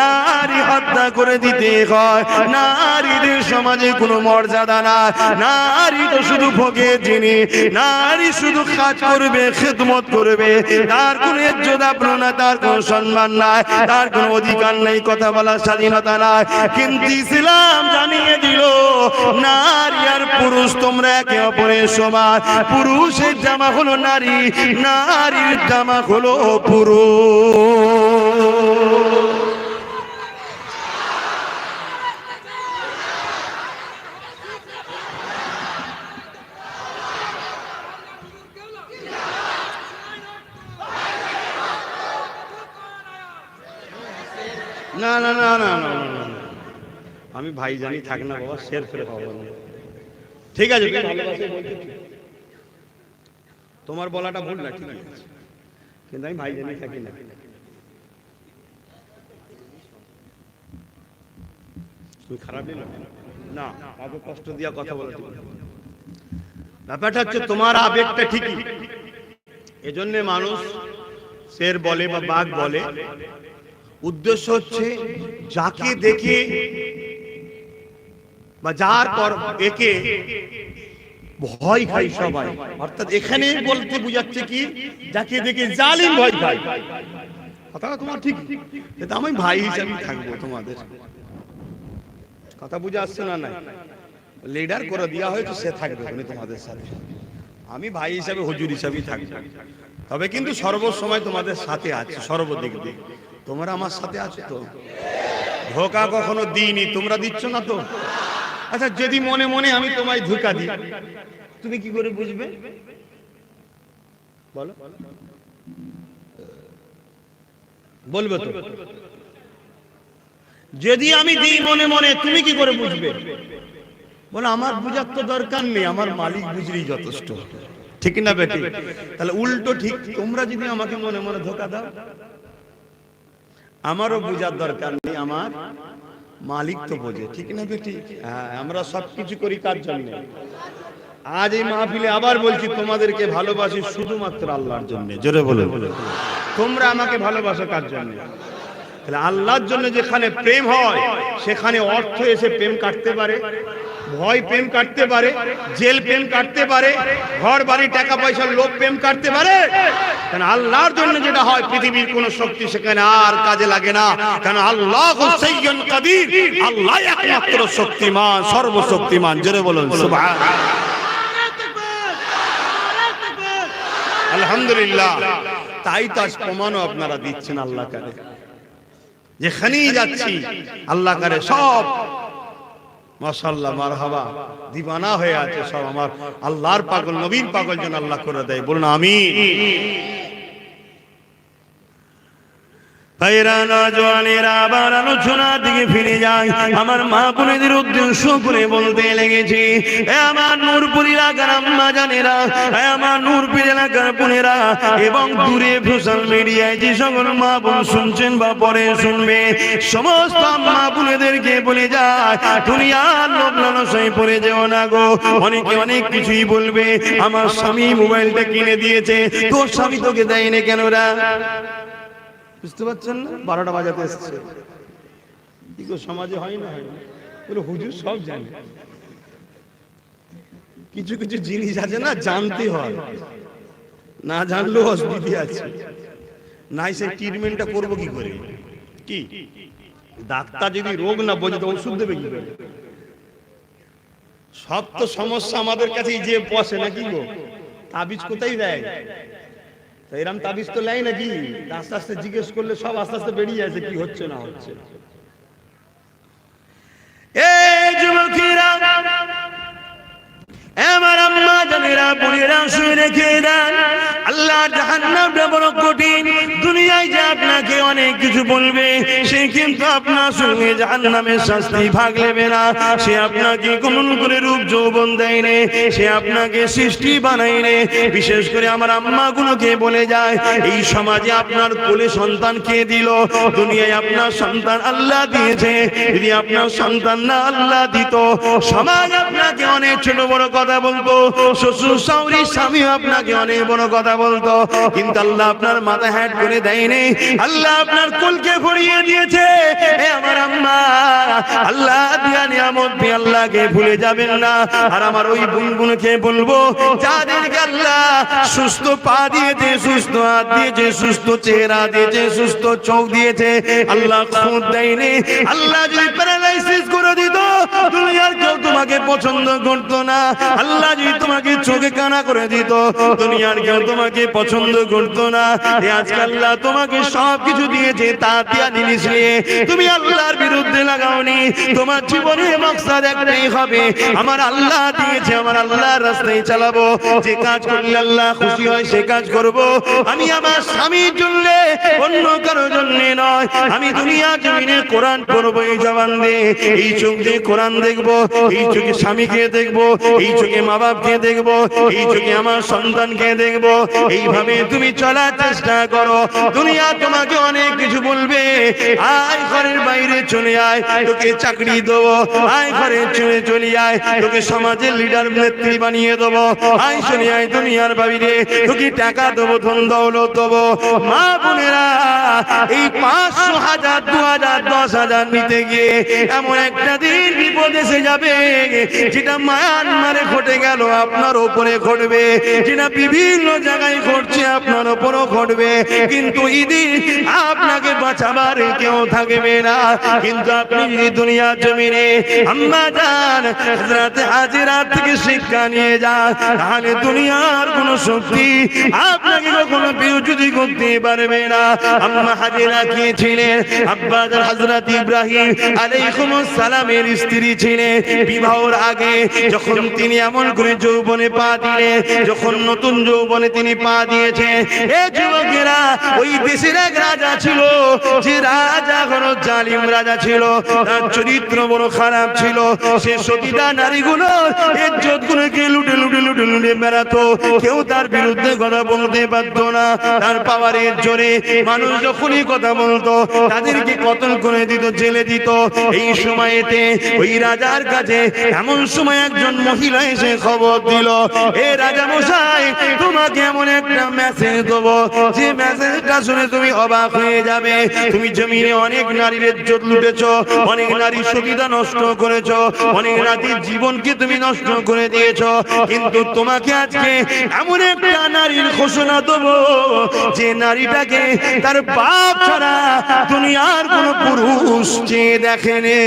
নারী হত্যা করে দিতে হয়, নারীদের সমাজে কোনো মর্যাদা বাধা নাই। নারী তো শুধু ভোগে যিনি, নারী শুধু কাজ করবে, খেদমত করবে, তার কোনো ইজ্জত আবরু না, তার কোনো সম্মান নাই, তার কোনো অধিকার নেই, কথা বলার স্বাধীনতা নাই। কিন্তু ইসলাম জানিয়ে দিল নারী আর পুরুষ তোমরা একে অপরের সমান। পুরুষের জামা হলো নারী, নারীর জামা হলো পুরুষ। না না না না না, আমি ভাই জানি থাক না বাবা, শের ফেলে পাবো না। ঠিক আছে, তোমার বলাটা ভুল না, ঠিক আছে, কিন্তু আমি ভাই জানি থাকি না। তুমি খারাপ নিল না, কাউকে কষ্ট দিয়া কথা বলা ঠিক না। ব্যাপারটা হচ্ছে তোমার আবেগটা ঠিকই, এজন্য মানুষ শের বলে বা বাঘ বলে। উদ্দেশ্য হচ্ছে যাকে দেখে বা যার পর একে ভয় খায় সবাই, অর্থাৎ এখানে বলতে বুঝাচ্ছে কি, যাকে দেখে জালিম ভয় খায়। কথা তোমার ঠিক, আমি ভাই হিসাবে থাকবো তোমাদের, কথা বুঝে আসছে না? নাই লিডার করে দেওয়া হয়েছে, সে থাকবে উনি তোমাদের সাথে, আমি ভাই হিসাবে হুজুর হিসাবেই থাকবো। তবে কিন্তু সর্বসময় তোমাদের সাথে আছে, সর্বদিক দিয়ে তোমরা আমার সাথে আছো তো, ধোকা কখনো দিইনি, তোমরা দিচ্ছ না তো। আচ্ছা, যদি মনে মনে আমি তোমায় ধোকা দিই, তুমি কি করে বুঝবে বলো? বলবে তো, যদি আমি দিই মনে মনে, তুমি কি করে বুঝবে? বলো আমার বুঝার তো দরকার নেই, আমার মালিক বুঝলেই যথেষ্ট, ঠিক না বেটি? তাহলে উল্টো ঠিক, তোমরা যদি আমাকে মনে মনে ধোকা দাও, আমারও বুঝার দরকার নেই, আমার মালিক তো বোঝে, ঠিক না বেটি? হ্যাঁ, আমরা সবকিছু করি কার জন্য? আজ এই মাহফিলে আবার বলছি, তোমাদেরকে ভালোবাসি শুধুমাত্র আল্লাহর জন্য। জোরে বলে, তোমরা আমাকে ভালোবাসো কার জন্য? তাহলে আল্লাহর জন্য যেখানে প্রেম হয়, সেখানে অর্থ এসে প্রেম কাটতে পারে, ভয় প্রেম কাটতে পারে, জেল প্রেম কাটতে পারে, ঘর বাড়ি টাকা পয়সার লোভ প্রেম কাটতে পারে। কারণ আল্লাহর জন্য যেটা হয়, পৃথিবীর কোন শক্তি সেখানে আর কাজে লাগে না। কারণ আল্লাহ সাইয়্যুন কাদির, আল্লাহ একমাত্র শক্তিমান, সর্বশক্তিমান। জোরে বলুন সুবহানাল্লাহ, আলহামদুলিল্লাহ। তাই তো আজ প্রমাণও আপনারা দিচ্ছেন আল্লাহ কারে, যেখানেই যাচ্ছি আল্লাহ কারে সব মাশাআল্লাহ মারহাবা দিবানা হয়ে আছে, সব আমার আল্লাহর পাগল, নবীর পাগল যেন আল্লাহ করে দেয়। বলুন আমিন। আবার আলোচনার দিকে ফিরে যায়, আমার মা বোনেদের উদ্দেশ্য করে বলতে লেগেছি, আমার নূরপুর এলাকার আম্মা জানেরা, আমার নূরপুর এলাকার বোনেরা এবং দূরে সোশ্যাল মিডিয়ায় যে সকল মা বোন শুনছেন বা পরে শুনবে, সমস্ত আম্মা বোনেদেরকে বলে যায়, দুনিয়ার লোভ লালসায় পড়ে যেও না গো। অনেকে অনেক কিছুই বলবে, আমার স্বামী মোবাইলটা কিনে দিয়েছে, তোর স্বামী তোকে দেয়নি কেন রা? বুঝতে পারছেন না? 12টা বাজাতে এসছে, কি গো সমাজে হয় না? হয় না? হুজুর সব জানে, কিছু কিছু জিনিস আছে না, জানতে হয়, না জানলেও অসুবিধা আছে। নাই সেই ট্রিটমেন্টটা করবো কি করে? কি ডাক্তার যদি রোগ না বোঝে তো ওষুধ দেবে কি করে? সব তো সমস্যা আমাদের কাছে যে বসে নাকি গো, তাবিজ কোথায় দেয়? এরম তাবিজ তো লাই নাকি? আস্তে আস্তে জিজ্ঞেস করলে সব আস্তে আস্তে বেরিয়ে যাচ্ছে কি হচ্ছে না হচ্ছে। এই যুবকেরা, আমার আম্মা জানেরা, বোনেরা শুয়ে রেখে দেন, আল্লাহ জাহান্নামটা বড় কঠিন। দুনিয়ায় যে আপনাকে অনেক কিছু বলবে, সে কিন্তু আপনার সঙ্গে জাহান্নামের শাস্তি ভাগ নেবে না। সে আপনাকে কেমন করে রূপ যৌবন দেয় নে, সে আপনাকে সৃষ্টি বানায় নে। বিশেষ করে আমার আম্মাগুলোকে বলে যায়, এই সমাজে আপনার কোলে সন্তান কে দিল? দুনিয়ায় আপনার সন্তান আল্লাহ দিয়েছে। যদি আপনার সন্তান না আল্লাহ দিত, সমাজ আপনাকে অনেক ছোট বড় কথা বলতো, শ্বশুর শাশুড়ি স্বামী আপনাকে অনেক বড় কথা বলতো, কিন্তু আল্লাহ আপনার মাথা হ্যাট করে দেয়নি। আল্লাহ আপনার কোলকে ভরিয়ে দিয়েছে। আমার আম্মা, আল্লাহ দিয়া নিয়ামত দিয়ে আল্লাহকে ভুলে যাবেন না। আর আমার ওই বোনগুলোকে বলবো, যাদেরকে আল্লাহ সুস্থ পা দিয়েছে, সুস্থ হাত দিয়েছে, সুস্থ চেহারা দিয়েছে, সুস্থ চোখ দিয়েছে, আল্লাহ খুদ দেয়নি। আল্লাহ যদি প্যারালাইসিস করে দিত, দুনিয়ার কেউ তোমাকে পছন্দ করতো না। আল্লাহ যদি তোমাকে চোখে কানা করে দিত, দুনিয়ার কেউ তোমাকে পছন্দ করতো না। আজকে আল্লাহ তোমাকে সব কিছু দিয়েছে, তা দিয়া জিনিস নিয়ে তুমি আল্লাহর বিরুদ্ধে লাগাওনি। তোমার জীবনে মাকসাদ একটাই হবে, আমার আল্লাহ দিয়েছে, আমার আল্লাহর রাস্তায় চালাবো। যে কাজ করলে আল্লাহ খুশি হয় সে কাজ করব। আমি আমার স্বামীর জন্য, অন্য কারোর জন্য নয়। আমি দুনিয়া জমিনে কোরআন পড়বো এই জবান দিয়ে, এই চোখ দিয়ে কোরআন দেখবো, এই চোখে স্বামীকে দেখবো, এই চোখে মা বাপকে দেখবো, এই চোখে আমার সন্তানকে দেখবো। এইভাবে তুমি চলার চেষ্টা করো। দুনিয়া তোমাকে অনেক কিছু বলবে, আয় ঘরের বাইরে চলে আয়, তোকে চাকরি দেবো, আয় ঘরে চলে আয়, তোকে সমাজের লিডার নেত্রী বানিয়ে দেবো, আয় চলে আয় দুনিয়ার বাইরে, তোকে টাকা দেবো, ধন দৌলত দেবো। মা বোনেরা, এই 500, 1000, 2000, 10,000 নিতে গিয়ে এমন একটা দিন বিপদ এসে যাবে, যেটা মায়ানমারে ঘটে গেল আপনার উপরে ঘটবে, যেটা বিভিন্ন জায়গায় ঘটছে আপনার উপরও ঘটবে। কিন্তু ইদিন আপনাকে বাঁচাবার কেউ থাকবে না। কিন্তু আপনি যদি দুনিয়ার জমিনে আম্মা জান হযরত হাজেরা থেকে শিক্ষা নিয়ে যান, তাহলে দুনিয়ার কোন শক্তি আপনাকে কখনো বিরোধী করতে পারবে না। আম্মা হাজেরা কে ছিলেন? আব্বা জান হযরত ইব্রাহিম আলাইহিস সালামের স্ত্রী ছিলেন। বিবাহের আগে যখন তিনি এমন করে যৌবনে পা দিলেন, যখন নতুন যৌবনে তিনি পা দিয়েছেন, এ যুবকেরা, ওই দেশের এক রাজা ছিল, যে রাজা বড় জালিম রাজা ছিল, তার চরিত্র বড় খারাপ ছিল। সে সতীদা নারীগুলো ইজ্জত গুলোকে লুটে লুটে লুটে লুটে বেড়াতো, কেউ তার বিরুদ্ধে কথা বলতে পারতো না। তার পাওয়ারের জোরে মানুষ যখনই কথা বলতো, তাদেরকে কতল করে দিত, জেলে দিত। এই সময়তে ওই রাজার কাছে এমন সময় একজন মহিলা এসে খবর দিল, এ রাজা মশাই, তোমাকে এমন একটা মেসেজ দেবো, যে মেসেজটা শুনে তুমি অবাক হয়ে যাবে। তুমি জমিনে অনেক নারীর ইজ্জত লুটেছো, অনেক নারীর সুবিধা নষ্ট করেছো, অনেক নারীর জীবনকে তুমি নষ্ট করে দিয়েছো, কিন্তু তোমাকে আজকে এমন একটা নারীর ঘোষণা দেবো, যে নারীটাকে তার বাপ ছাড়া দুনিয়ার কোন পুরুষ চেয়ে দেখেনি।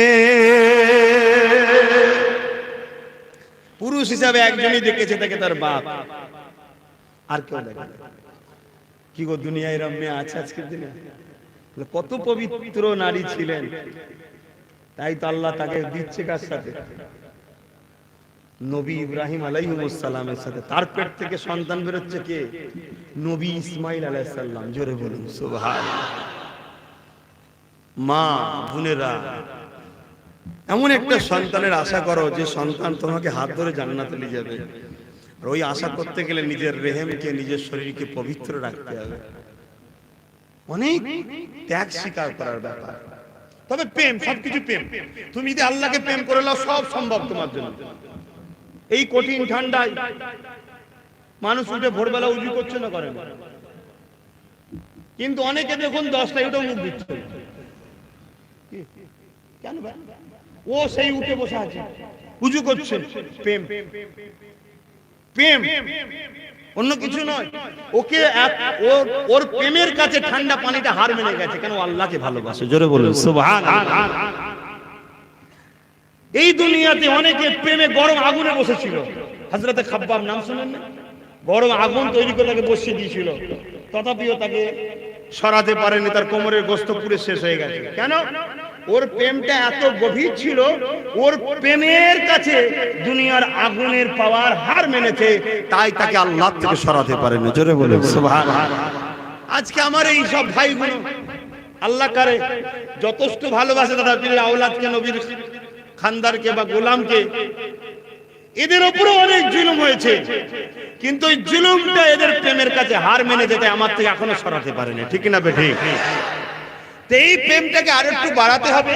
পুরুষ হিসাবে একজনই দেখেছে, তাকে তার বাপ, আর কেউ দেখে। কি গো, দুনিয়ায় এরকম মেয়ে আছে আজকের দিনে? কত পবিত্র নারী ছিলেন, তাই তো আল্লাহ তাকে দিচ্ছে কার সাথে? নবী ইব্রাহিম আলাইহিস সালামের সাথে। তার পেট থেকে সন্তান বেরোচ্ছে কে? নবী ইসমাইল আলাইহিস সালাম। জোরে বলুন সুবহানাল্লাহ। মা বোনেরা, এমন একটা সন্তানের আশা করো যে সন্তান তোমাকে হাত ধরে জান্নাতে নিয়ে যাবে। আর ওই আশা করতে গেলে নিজের রেহেমকে, নিজের শরীরকে পবিত্র রাখতে হবে। অনেক ত্যাগ স্বীকার করার ব্যাপার। তবে প্রেম, সবকিছু প্রেম। তুমি যদি আল্লাহকে প্রেম করে নাও, সব সম্ভব তোমার জন্য। এই কঠিন ঠান্ডায় মানুষ উঠে ভোরবেলা উজু করছে না, করে না, কিন্তু অনেকে দেখুন 10টায় উঠে মুখ দিচ্ছে। কেন? ও সেই উঠে বসে আছে, উজু করছে। প্রেম, প্রেম, অন্য কিছু নয়। ওকে ওর প্রেমের কাছে ঠান্ডা পানিটা হার মেনে গেছে। কেন? আল্লাহকে ভালোবাসে। জোরে বলুন সুবহানাল্লাহ। এই দুনিয়াতে অনেকে প্রেমে গরম আগুনে বসেছিল। হযরত খাব্বাব নাম শুনেন না? গরম আগুন তৈরি করে তাকে বসিয়ে দিয়েছিল, তথাপিও তাকে সরাতে পারেনি। তার কোমরের গোশত পুরো শেষ হয়ে গেছে। কেন? ওর প্রেমটা এত গভীর ছিল, ওর প্রেমের কাছে দুনিয়ার আগুনের পাওয়ার হার মেনেছে, তাই তাকে আল্লাহ থেকে সরাতে পারেনি। জোরে বলে সুবহানাল্লাহ। আজকে আমার এই সব ভাইগুলো আল্লাহ কারে যথেষ্ট ভালোবাসে, তারা পীরের আওলাদকে, নবীর খানদারকে বা গোলামকে, এদের উপরে অনেক জুলুম হয়েছে, কিন্তু ওই জুলুমটা এদের প্রেমের কাছে হার মেনে যেতে আমার থেকে এখনো সরাতে পারেনি। ঠিক না বেঠিক? এই প্রেমটাকে আরো একটু বাড়াতে হবে।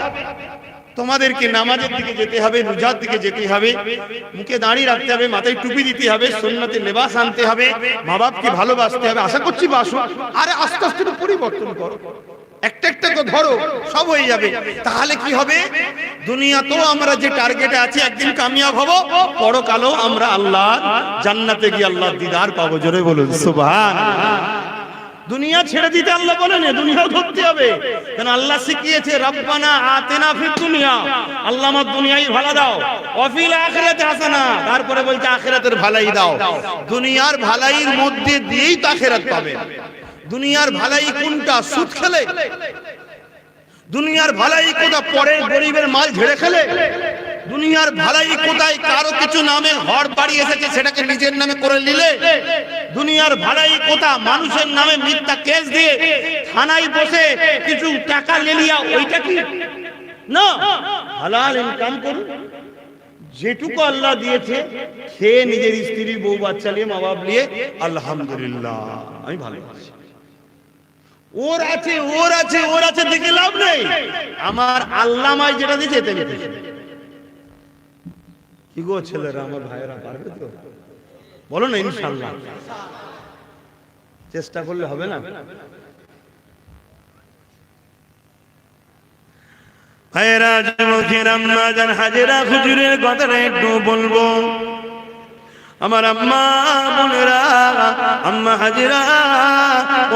তোমাদেরকে নামাজের দিকে যেতে হবে, রোজার দিকে যেতে হবে, মুখে দাড়ি রাখতে হবে, মাথায় টুপি দিতে হবে, সুন্নতে লেবাস আনতে হবে, মা বাপকে ভালোবাসতে হবে। আশা করছি বাসো। আরে আস্তে আস্তে পরিবর্তন করো। একটা একটা করে ধরো, সব হয়ে যাবে। তাহলে কি হবে? দুনিয়া তো আমরা যে টার্গেটে আছি একদিন কামিয়াব হব, পরকালও আমরা আল্লাহ জান্নাতে গিয়ে আল্লাহর দিদার পাবো। জোরে বলুন সুবহানাল্লাহ। দুনিয়া ছেড়ে দিতে আল্লাহ বলেন, দুনিয়াও ধরতে হবে। কারণ আল্লাহ শিখিয়েছে রব্বানা আতিনা ফিদ দুনিয়া, আল্লাহ আমার দুনিয়ায় ভালো দাও, ওয়া ফিল আখিরাতি হাসানা, তারপরে বলছে আখিরাতের ভালাই দাও। দুনিয়ার ভালাইয়ের মধ্যে দিয়েই তো আখিরাত পাবেন। দুনিয়ার ভালাই কোনটা? সুদ খেলে? দুনিয়ার ভালাই কোথা? পরে গরিবের মাল ঝেড়ে খেলে? দুনিয়ার ভালাই কোথায়? কারো কিছু নামে ঘর বাড়ি এসেছে সেটাকে নিজের নামে করে নিলে? দুনিয়ার ভালাই কোথা? মানুষের নামে মিথ্যা কেস দিয়ে থানায় বসে কিছু টাকা লেলিয়া, ওইটা কি না? হালাল ইনকাম করুন, যেটুকু আল্লাহ দিয়েছে খেয়ে নিজের স্ত্রী বউ বাচ্চা নিয়ে মা বাপ নিয়ে আলহামদুলিল্লাহ আমি ভালো আছি। ওর আছে ওর আছে ওর আছে দেখে লাভ নেই। আমার আল্লাহ আমায় যেটা দিয়েছে এতে দিয়েছে। কি গো ছেলেরা, আমার ভাইয়েরা পারবে তো? বলো না ইনশাআল্লাহ। চেষ্টা করলে হবে না? ভাইয়েরা, যুবকেরা, আম্মা জান হাজেরা হুজুরের কথাটা একটু বলবো। আমার আম্মা বোনেরা, আম্মা হাজেরা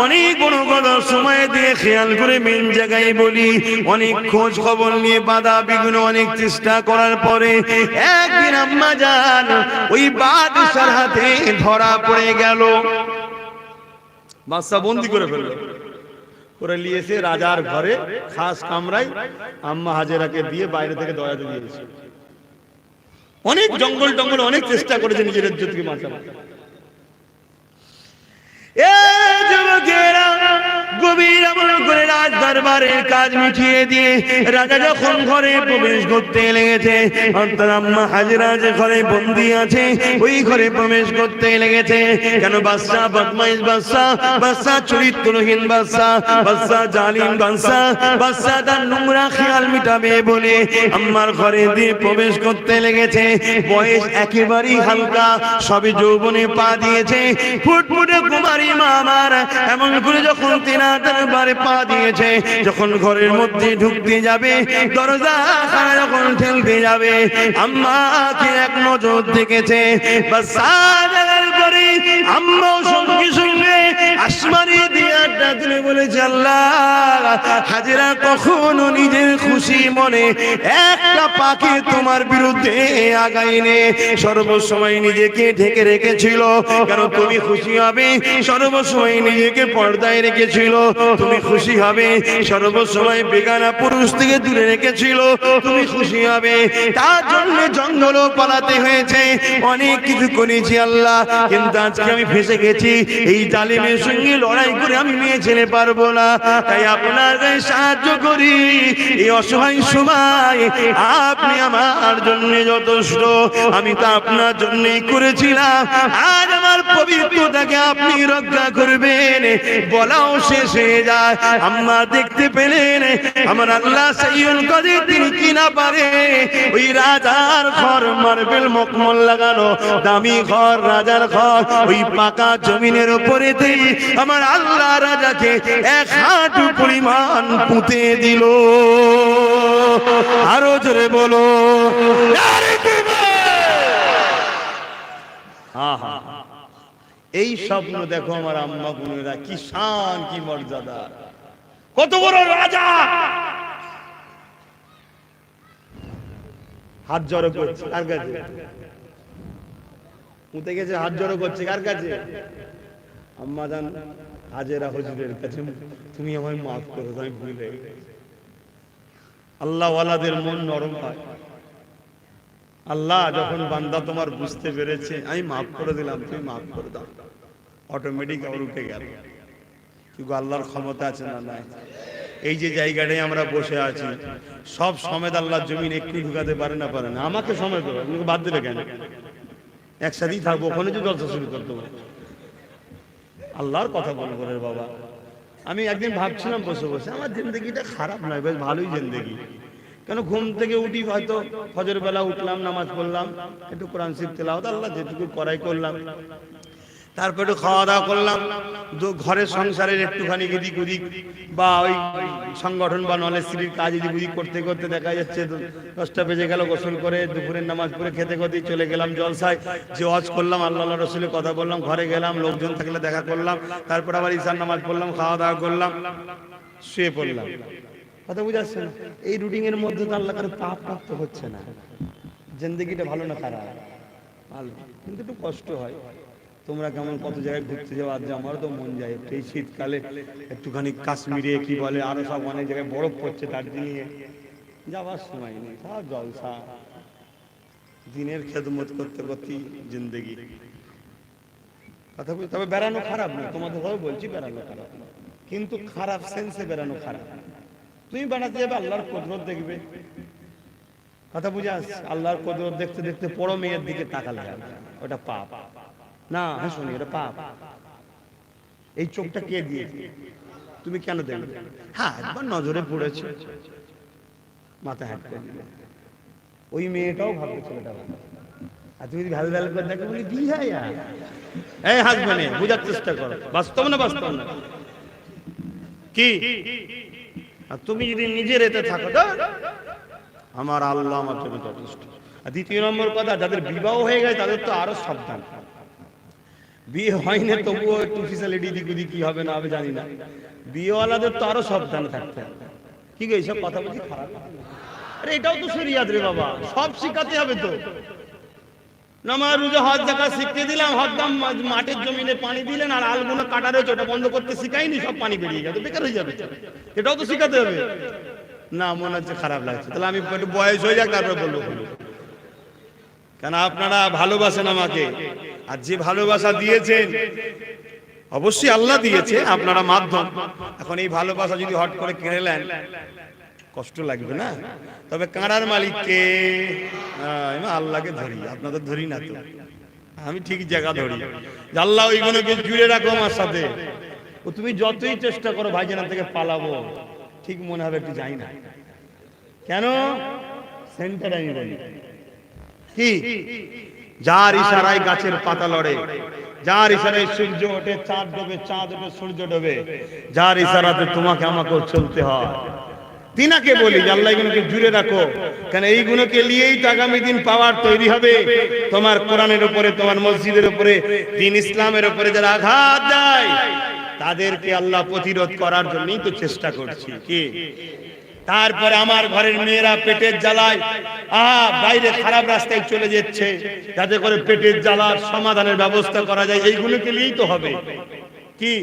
অনেক বড় কথা সময় দিয়ে খেয়াল করে মেন জায়গায় বলি, অনেক খোঁজ খবর নিয়ে বাধা বিঘ্ন অনেক চেষ্টা করার পরে একদিন আম্মা জান ওই বাদশার হাতে ধরা পড়ে গেল। বাদশা বন্দি করে ফেললো, করে নিয়েছে রাজার ঘরে খাস কামরায় আম্মা হাজেরাকে দিয়ে বাইরে থেকে দরজা দিয়েছে। অনেক জঙ্গল টঙ্গল অনেক চেষ্টা করেছে নিজের ইজ্জতকে বাঁচানোর। গভীর আমল করে রাজ দরবারের কাজ মিটিয়ে দিয়ে রাজা যখন ঘরে প্রবেশ করতে লেগেছে, অর্থাৎ আম্মা হাজেরা যে ঘরে বন্দি আছে ওই ঘরে প্রবেশ করতে লেগেছে। কেন? বাদশা বদমাইশ বাদশা, বাদশা চরিত্রহীন বাদশা, বাদশা জালিম বাদশা, বাদশা তার নোংরা খেয়াল মিটাবে বলে আম্মার ঘরে দিয়ে প্রবেশ করতে লেগেছে। বয়স একেবারেই হালকা, সবে যৌবনে পা দিয়েছে, ফুটফুটে কুমারী মা আমার এমন করে যখন দরবারে পা দিয়েছে, যখন ঘরের মধ্যে ঢুকতে যাবে, দরজা যখন ঠেলতে যাবে, আম্মাকে এক নজর দেখেছে। আম্মা সঙ্গে সঙ্গে আসমানি দিয়া ডাকলে বলেছে, আল্লাহ হাজেরা কখনো নিজের খুশি মনে একটা পাখি তোমার বিরুদ্ধে আগাইনে, সর্বসময় নিজেকে ঢেকে রেখেছিল। কেন? তুমি খুশি হবে, সর্বসময় নিজেকে পর্দায় রেখেছিল। তুমি খুশি হবে, সর্বসময় বেগানা পুরুষ থেকে দূরে রেখেছিল। তুমি খুশি হবে, তার জন্য জঙ্গলও পালাতে হয়েছে, অনেক কিছু করেছি আল্লাহ, কিন্তু আজকে আমি ফেসে গেছি। এই জালিমের সঙ্গে লড়াই করে আমি মেয়ে ছেলে পারবো না, তাই আপনার সাহায্য করি। এই অসহায় সময় আপনি আমার জন্য যথেষ্ট, আমি তো আপনার জন্যই করেছিলাম। আজ আমার পবিত্রতাকে আপনি রক্ষা করবেন। বলাও শেষ হয়ে যায়। আম্মা দেখতে পেলেন আমার আল্লাহ সাইয়ুল কাদির, তিনি কি না পারে ওই রাজার ঘর, মার্বেল মখমল লাগানো দামি ঘর, রাজার ঘর, ওই পাকা জমিনের উপরে দিয়ে আমার আল্লাহ রাজাকে এক হাঁটু পরিমাণ পুঁতে দিল। আরো জোরে বলো। এই স্বপ্ন দেখো আমার আম্মা বোনেরা, কি শান, কি মর্যাদা, কত বড় রাজা। হাত জড়ো করছে কার কাছে? পুঁতে গেছে, হাত জড়ো করছে কার কাছে? আম্মা জান হাজেরা হুজুরের কাছে। তুমি আমায় মাফ করো, আমি ভুল হয়ে গেছি। আল্লাহ ওয়ালাদের মন নরম হয়। আল্লাহ যখন বান্দা তোমার বুঝতে পেরেছে আমি মাফ করে দিলাম, তুমি মাফ করে দাও, অটোমেটিক আবার উঠে গেল। কিন্তু আল্লাহর ক্ষমতা আছে না নাই? এই যে জায়গাটায় আমরা বসে আছি, সব সমেত আল্লাহর জমিন একটু ঢুকাতে পারে না? পারে না। আমাকে সময় দেবো, আপনাকে বাদ দেবে কেন? একসাথেই থাকবো, ওখানে যে জলসা শুরু করতে হবে। আল্লাহর কথা বলবো রে বাবা। আমি একদিন ভাবছিলাম বসে বসে, আমার জিন্দগিটা খারাপ নয়, বেশ ভালোই জিন্দগি। কেন? ঘুম থেকে উঠি, হয়তো ফজর বেলা উঠলাম, নামাজ পড়লাম, একটু কোরআন শরীফ তেলাওয়াত, আল্লাহ যেটুকু করাই করলাম। তারপর একটু খাওয়া দাওয়া করলাম, ঘরের সংসারের একটুখানি এদিক ওদিক বা ওই সংগঠন বা নলেজ স্ত্রীর কাজ এদিক ওদিক করতে করতে দেখা যাচ্ছে 10টা বেজে গেল। গোসল করে দুপুরের নামাজ পড়ে খেতে খেতে চলে গেলাম জলসায়, যে ওয়াজ করলাম, আল্লাহ রসুলের কথা বললাম, ঘরে গেলাম, লোকজন থাকলে দেখা করলাম, তারপর আবার ঈশার নামাজ পড়লাম, খাওয়া দাওয়া করলাম, শুয়ে পড়লাম। কথা বুঝাচ্ছে না? এই রুটিন এর মধ্যে তো আল্লাহ কারো পাপ প্রাপ্ত হচ্ছে না। জিন্দেগিটা ভালো না খারাপ? ভালো, কিন্তু একটু কষ্ট হয়। তোমরা কেমন কত জায়গায় ঘুরতে যাও, আজ আমারও তো মন যায় এই শীতকালে একটুখানি কাশ্মীরে কি বলে আরো সব অনেক জায়গায় বরফ পড়ছে, দার্জিলিংয়ে যাওয়ার সময় নেই, সব জলসা, দিনের খেদমত করতে করতে জিন্দেগি। কথা বলি, তবে বেড়ানো খারাপ না, তোমাদের ভাবে বলছি বেড়ানো খারাপ না, কিন্তু খারাপ সেন্সে বেড়ানো খারাপ। তুমি বেড়াতে যাবে, আল্লাহর কুদরত দেখবে। কথা বুঝে আসছে? আল্লাহর কুদরত দেখতে দেখতে বড় মেয়ের দিকে তাকালে যাবে, ওটা পাপ না? হ্যাঁ শুনি, এটা পাপ। এই চোখটা কে দিয়েছে? তুমি কেন দেখবে? হ্যাঁ একবার নজরে পড়েছে, মাথা হ্যাট করে দিলে, ওই মেয়েটাও ভাববে ছেলেটা ভালো। আর তুমি যদি ভালো ভালো করে দেখো, বলি বিয়ে এই হাসবেনে বোঝার চেষ্টা করো, বাস্তব না বাস্তব না কি? আর তুমি যদি নিজের এতে থাকো, আমার আল্লাহ আমার জন্য যথেষ্ট। আর দ্বিতীয় নম্বর কথা, যাদের বিবাহ হয়ে গেছে তাদের তো আরো সাবধান। বিয়ে হয়নি তবুও একটু ফিসালিটি দিক ওদিক কি হবে না হবে জানি না, বিয়েওয়ালাদের তো আরো সাবধান থাকতে হবে। কি গো এইসব কথা বলছি খারাপ? আরে এটাও তো শরিয়াত রে বাবা, সব শিখাতে হবে তো। নামাজ রোজা হজ যাকাত শিখিয়ে দিলাম, হরদম মাঠের জমিনে পানি দিলেন, আর আলগুলো কাটা রয়েছে ওটা বন্ধ করতে শিখাইনি, সব পানি বেরিয়ে গেছে, বেকার হয়ে যাবে। এটাও তো শিখাতে হবে না? মনে হচ্ছে খারাপ লাগছে, তাহলে আমি একটু বয়স হয়ে যাক তারপর বলবো। কেন আপনারা ভালোবাসেন আমাকে, আর যে ভালোবাসা দিয়েছেন অবশ্যই আল্লাহ দিয়েছে, আপনারা মাধ্যম। এখন এই ভালোবাসা যদি হট করে কেড়ে নেন, কষ্ট লাগবে না? তবে কাঁড়ার মালিককে, আল্লাহকে ধরি, আপনাদের ধরি না তো, আমি ঠিক জায়গা ধরি। আল্লাহ ওইগুলোকে জুড়ে রাখো আমার সাথে। ও তুমি যতই চেষ্টা করো ভাইজান থেকে পালাবো, ঠিক মনে হবে একটু যাই না কেন, সেন্টার আমি বলি কি, যার ইশারায় গাছের পাতা লড়ে, যার ইশারায় সূর্য ওঠে, চাঁদ ডোবে, চাঁদ ওঠে, সূর্য ডোবে, যার ইশারাতে তোমাকে আমাকেও চলতে হয়। তিনাকে বলি যে আল্লাহ এগুলোকে জুড়ে রাখো, কারণ এইগুলোকে নিয়েই তো আগামী দিন পাওয়ার তৈরি হবে। তোমার কোরআনের উপরে, তোমার মসজিদের উপরে, দ্বীন ইসলামের উপরে যারা আঘাত দেয় তাদেরকে আল্লাহ প্রতিরোধ করার জন্যই তো চেষ্টা করছি কি। তারপরে আমার ঘরের মেয়েরা পেটের জ্বালায় বাইরে খারাপ রাস্তায় চলে যাচ্ছে, যাতে করে পেটের জ্বালার সমাধানের ব্যবস্থা করা যায়, এইগুলোকে নিয়েই তো হবে কি।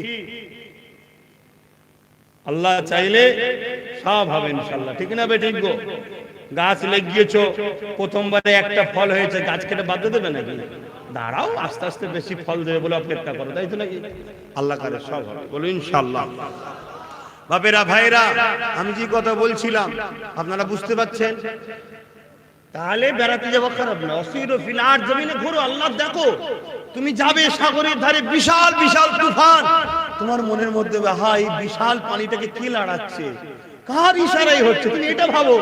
আল্লাহ চাইলে সব হবে ইনশাআল্লাহ, ঠিক না বে? ঠিক গো, গাছ লাগিয়েছো, প্রথমবারে একটা ফল হয়েছে, গাছ কেটে বাদ দেবে নাকি? দাঁড়াও, আস্তে আস্তে বেশি ফল দেবে বলে অপেক্ষা করো, তাই তো নাকি? আল্লাহ করে সব হবে, বলো ইনশাআল্লাহ। বাপেরা ভাইরা, আমি যে কথা বলছিলাম আপনারা বুঝতে পারছেন? তাহলে বেড়াতে যাওয়া খারাপ না, অসির ফিল আরদ, জমিনে ঘুরো, আল্লাহ দেখো। তুমি যাবে সাগরের ধারে, বিশাল বিশাল তুফান, তোমার মনের মধ্যে এই বিশাল পানিটাকে কি লড়াচ্ছে, কার ইশারায় হচ্ছে, তুমি এটা ভাবো।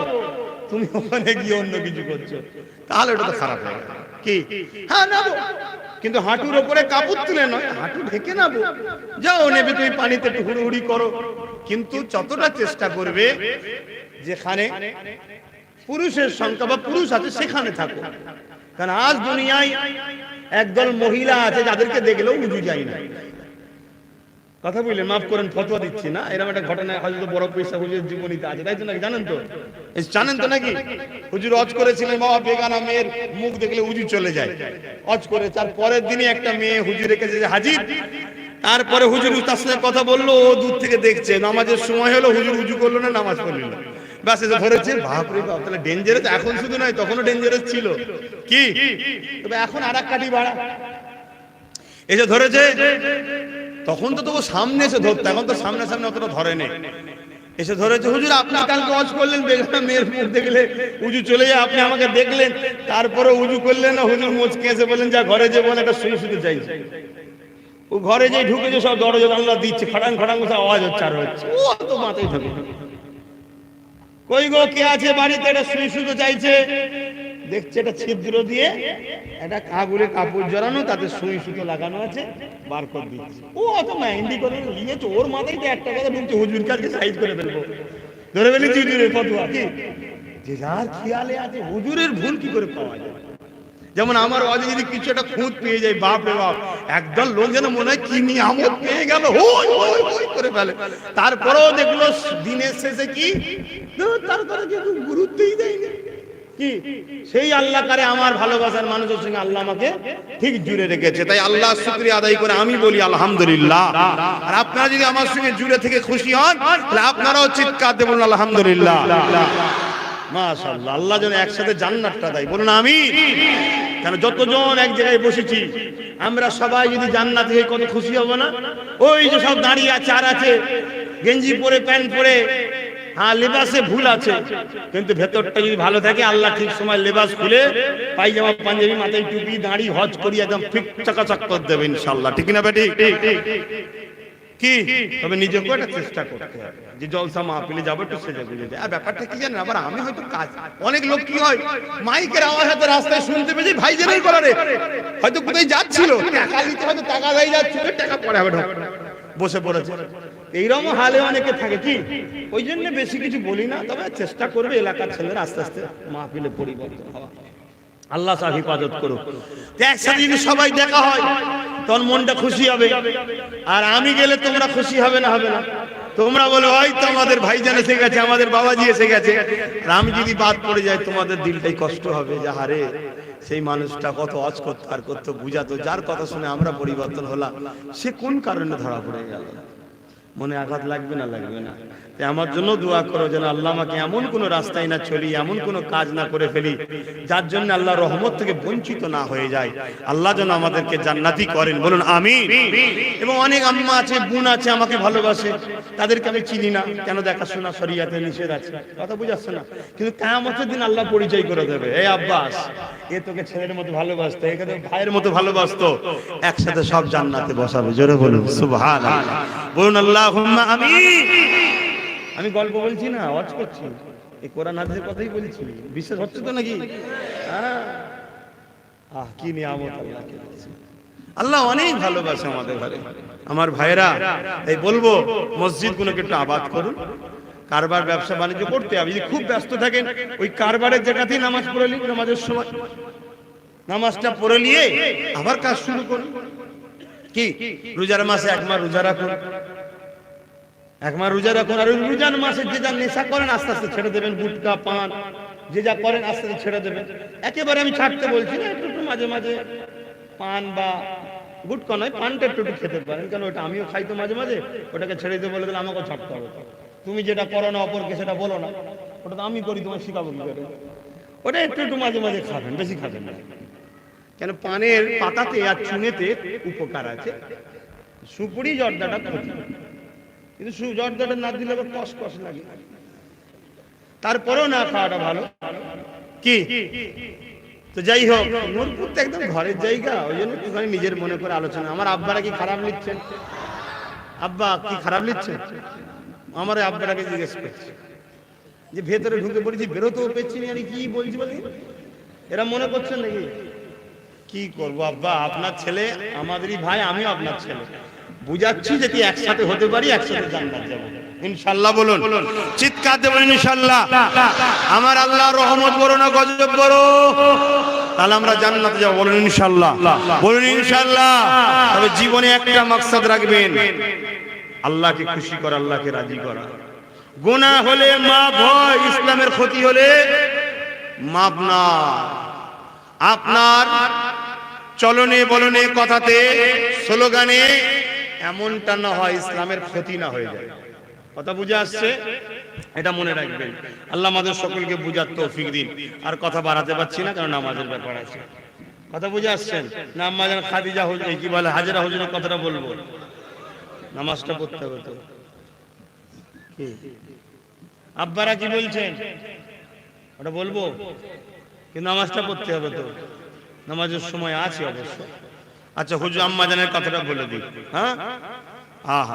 তুমি ওখানে গিয়ে অন্য কিছু করছো, তাহলে ওটা তো খারাপ হবে কি। হ্যাঁ নাবো, কিন্তু হাঁটুর উপরে কাপড় তুলে নয়, হাঁটু ঢেকে নাবো, যাও নেবে তুমি পানিতে একটু হুড়ুহুড়ি করো, কিন্তু যতটা চেষ্টা করবে যেখানে পুরুষের সংখ্যা বা পুরুষ আছে সেখানে থাকো। কারণ আজ দুনিয়ায় একদল মহিলা আছে যাদেরকে দেখলেও উজু যায় না। কথা বললেন, মাফ করেন, ফতোয়া দিচ্ছি না, এরকম একটা ঘটনা হয়তো বড় পয়সা হুজুরের জীবনীতে আছে, তাই তো নাকি? জানেন তো, জানেন তো নাকি? হুজুর অজ করেছিলেন, বাবা বেগানা মেয়ের মুখ দেখলে উজু চলে যায়, অজ করে। তার পরের দিনই একটা মেয়ে হুজুরের কাছে হাজির, তারপরে হুজুর তার সাথে কথা বললো, ও দূর থেকে দেখছে, নামাজের সময় হলো, হুজুর উজু করলো না, নামাজ পড়লো না, ব্যাস এসে ধরেছে। বাপরে বাপ, তাহলে ডেঞ্জারাস। এখন শুধু নয়, তখনও ডেঞ্জারাস ছিল কি, তবে এখন আর এক কাঠি বাড়া। এসে ধরেছে, তখন তো তবু সামনে এসে ধরতো, এখন তো সামনে সামনে অতটা ধরে নেই। এসে ধরেছে, হুজুর আপনি কালকে ওয়াজ করলেন বেগানা মেয়ের মুখ দেখলে উজু চলে যায়, আপনি আমাকে দেখলেন, তারপরে উজু করলেন না। হুজুর মুচকে এসে বললেন, যা ঘরে যে বলে একটা শুয়ে শুতে চাইছে। ও ঘরে যে ঢুকেছে, সব দরজা জানলা দিচ্ছে, খড়াং খড়াং আওয়াজ হচ্ছে, আর হচ্ছে, ও তো মাথায় ঢুকে। কই গো, কে আছে বাড়িতে? এটা শুয়ে শুতে চাইছে। দেখছে এটা ছিদ্র দিয়ে একটা কাগজে কাপড় জড়ানো, তাতে সুই সুতো লাগানো আছে, বার করে দিচ্ছে। ও অত মেহেন্দি করে নিয়েছে, ওর মাথায় তো একটা কথা ঢুকছে, হুজুর কালকে সাইজ করে ফেলবো, ধরে ফেলেছি হুজুরের ফতোয়া। কি যে যার খেয়ালে আছে, হুজুরের ভুল কি করে পাওয়া যায়? যেমন আমার ওয়াজে যদি কিছু একটা খুঁত পেয়ে যায়, বাপ রে বাপ, একদল লোক যেন মনে হয় কি নিয়ামত পেয়ে গেল, হই হই হই করে ফেলে। তারপরেও দেখলো দিনের শেষে কি তার কথা কেউ গুরুত্বই দেয়নি। কি সেই আল্লাহ কারে আমার ভালোবাসার মানুষের সঙ্গে আল্লাহ আমাকে ঠিক জুড়ে রেখেছে। তাই আল্লাহ শুকরিয়া আদায় করে আমি বলি আলহামদুলিল্লাহ। আর আপনারা যদি আমার সঙ্গে জুড়ে থেকে খুশি হন, তাহলে আপনারাও চিৎকার দিয়ে বলুন আলহামদুলিল্লাহ। মাশাআল্লাহ, আল্লাহ যেন একসাথে জান্নাতটা দেয়, বলুন আমিন। কেন যতজন এক জায়গায় বসেছি, আমরা সবাই যদি জান্নাত হয়ে কত খুশি হব না? ওই যে সব দাঁড়িয়ে আছে আর আছে, গেঞ্জি পরে প্যান্ট পরে, হ্যাঁ লেবাসে ভুল আছে, কিন্তু ভেতরটা যদি ভালো থাকে, আল্লাহ ঠিক সময় লেবাস খুলে পায়জামা পাঞ্জাবি মাথায় টুপি দাঁড়ি হজ করি একদম ফিট চাকাচাক করে দেবে ইনশাআল্লাহ। ঠিক না বেটি? কি তবে নিজেকে একটা চেষ্টা করতে হবে যে জলসা মাহফিলে যাবো একটু সেজে গুজে যায়। আর ব্যাপারটা কি জানেন, আবার আমি হয়তো কাজ, অনেক লোক কি হয় মাইকের আওয়াজ হয়তো রাস্তায় শুনতে পেয়েছি, ভাই জেনাই কলারে হয়তো কোথায় যাচ্ছিল, টাকা নিতে হয়তো টাকা দেয় যাচ্ছিল, টাকা পরে হবে বসে পড়েছে। এইরকম হালে অনেকে থাকে। কি ওই জন্য বেশি কিছু বলি না, তবে চেষ্টা করবে এলাকার ছেলেরা আস্তে আস্তে মাহফিলে পরিবর্তন হওয়া। আল্লাহ সাহেব হিফাজত করুক। একসাথে যদি সবাই দেখা হয় তখন মনটা খুশি হবে, আর আমি গেলে তোমরা খুশি হবে না? হবে না? তোমরা বলো হয়তো আমাদের ভাইজান এসে গেছে, আমাদের বাবাজি এসে গেছে, আর আমি যদি বাদ পড়ে যাই তোমাদের দিলটাই কষ্ট হবে যে হারে সেই মানুষটা কত অজ করতো আর কত বুঝাতো, যার কথা শুনে আমরা পরিবর্তন হলাম, সে কোন কারণে ধরা পড়ে গেল। মনে আঘাত লাগবে না? লাগবে না? আমার জন্য দোয়া করো যেন আল্লাহ আমাকে এমন কোন রাস্তায় না চলি, এমন কোন কাজ না করে ফেলি যার জন্য আল্লাহ রহমত থেকে বঞ্চিত না হয়ে যায়। আল্লাহ যেন আমাদেরকে জান্নাতি করেন, বলুন আমিন। এবং অনেক আম্মা আছে, বোন আছে আমাকে ভালোবাসে, তাদেরকে আমি চিনি না, কেন দেখাশোনা শরিয়াতে নিষেধ আছে, কথা বুঝাচ্ছে না, কিন্তু কিয়ামতের দিন আল্লাহ পরিচয় করে দেবে, এই আব্বাস এ তোকে ছেলের মতো ভালোবাসতো, একে তোকে ভাইয়ের মতো ভালোবাসতো, একসাথে সব জান্নাতে বসাবে। জোরে বলুন সুবহানাল্লাহ, বলুন আল্লাহুম্মা আমিন। আমি গল্প বলছি না, ওয়াজ করছি, এই কোরআন হাদিসের কথাই বলছি। বিশ্বাস হচ্ছে তো নাকি? কি নিয়ামত আল্লাহকে দিয়েছে। আল্লাহ অনেক ভালোবাসে আমাদের ঘরে। আমার ভাইরা, এই বলবো মসজিদগুলোকে একটু আবাদ করুন। কারবার ব্যবসা বাণিজ্য করতে হবে, যদি খুব ব্যস্ত থাকেন ওই কারবারের জায়গাতেই নামাজ পড়ে নিন, নামাজের সময় নামাজটা পড়ে নিয়ে আবার কাজ শুরু করুন। কি রোজার মাসে এক মাস রোজা রাখুন, এক মাস রোজা রাখুন, আর ওই রোজার মাসে যে যা নেশা করেন আস্তে আস্তে ছেড়ে দেবেন, গুটকা পান যে যা করেন আস্তে আস্তে ছেড়ে দেবেন। একেবারে আমি ছাড়তে বলছি না, একটু মাঝে মাঝে পান বা গুটকা নয়, পানটা একটু খেতে পারেন, কারণ ওটা আমিও খাই তো মাঝে মাঝে, ওটাকে ছেড়ে দিতে বলে দিলে আমাকেও ছাড়তে হবে। তুমি যেটা করো না অপরকে সেটা বলো না, ওটা তো আমি করি, তোমার শিখাবো কি করে? ওটা একটু একটু মাঝে মাঝে খাবেন, বেশি খাবেন না। কেন পানের পাতাতে আর চুনেতে উপকার আছে, সুপুরি জর্দাটা ক্ষতি, কিন্তু জর্দাটা না দিলে আবার কষ কষ লাগে, তারপরেও না খাওয়াটা ভালো। কি তো যাই হোক, নূরপুর তো একদম ঘরের জায়গা, ওই জন্য একটুখানি নিজের মনে করে আলোচনা। আমার আব্বারা কি খারাপ লিখছেন? আব্বা কি খারাপ লিখছেন? আমার আব্বাটাকে জিজ্ঞেস করছি যে ভেতরে ঢুকে পড়েছি, বেরোতেও পেয়েছি না, কি বলছি বলি, এরা মনে করছেন নাকি? কি করবো আব্বা, আপনার ছেলে আমাদেরই ভাই, আমিও আপনার ছেলে, বুঝাচ্ছি যে কি একসাথে হতে পারি, একসাথে জান্নাত যাব ইনশাআল্লাহ। বলুন চিৎকার দেবেন ইনশাআল্লাহ। আমার আল্লাহ রহমত বড় না গজব বড়, তাহলে আমরা জান্নাতে যাব, বলুন ইনশাআল্লাহ, বলুন ইনশাআল্লাহ। তবে জীবনে একটা মাকসাদ রাখবেন, আল্লাহকে খুশি করা, আল্লাহকে রাজি করা। গুনাহ হলে মাফ হয়, ইসলামের ক্ষতি হলে মাফ না। আপনার চলনে বলনে কথাতে স্লোগানে এমনটা না হয় ইসলামের ক্ষতি না হয়ে যায়। কথা বুঝে আসছে? এটা মনে রাখবেন। আল্লাহ আমাদের সকলকে বুঝার তৌফিক দিন। আর কথা বাড়াতে পারছি না, কারণ নামাজের ব্যাপার আছে। কথা বুঝে আসছেন? না আম্মা জান খাদিজা হুজুর কি বলে, হাজেরা হুজুরের কথাটা বলবো, নামাজটা পড়তে হবে তো। আব্বারা কি বলছেন ওটা বলবো, কিন্তু নামাজটা পড়তে হবে তো, নামাজের সময় আছে অবশ্য। আচ্ছা হুজুর আম্মা জানের কথাটা বলে দিই। হ্যাঁ হ্যাঁ,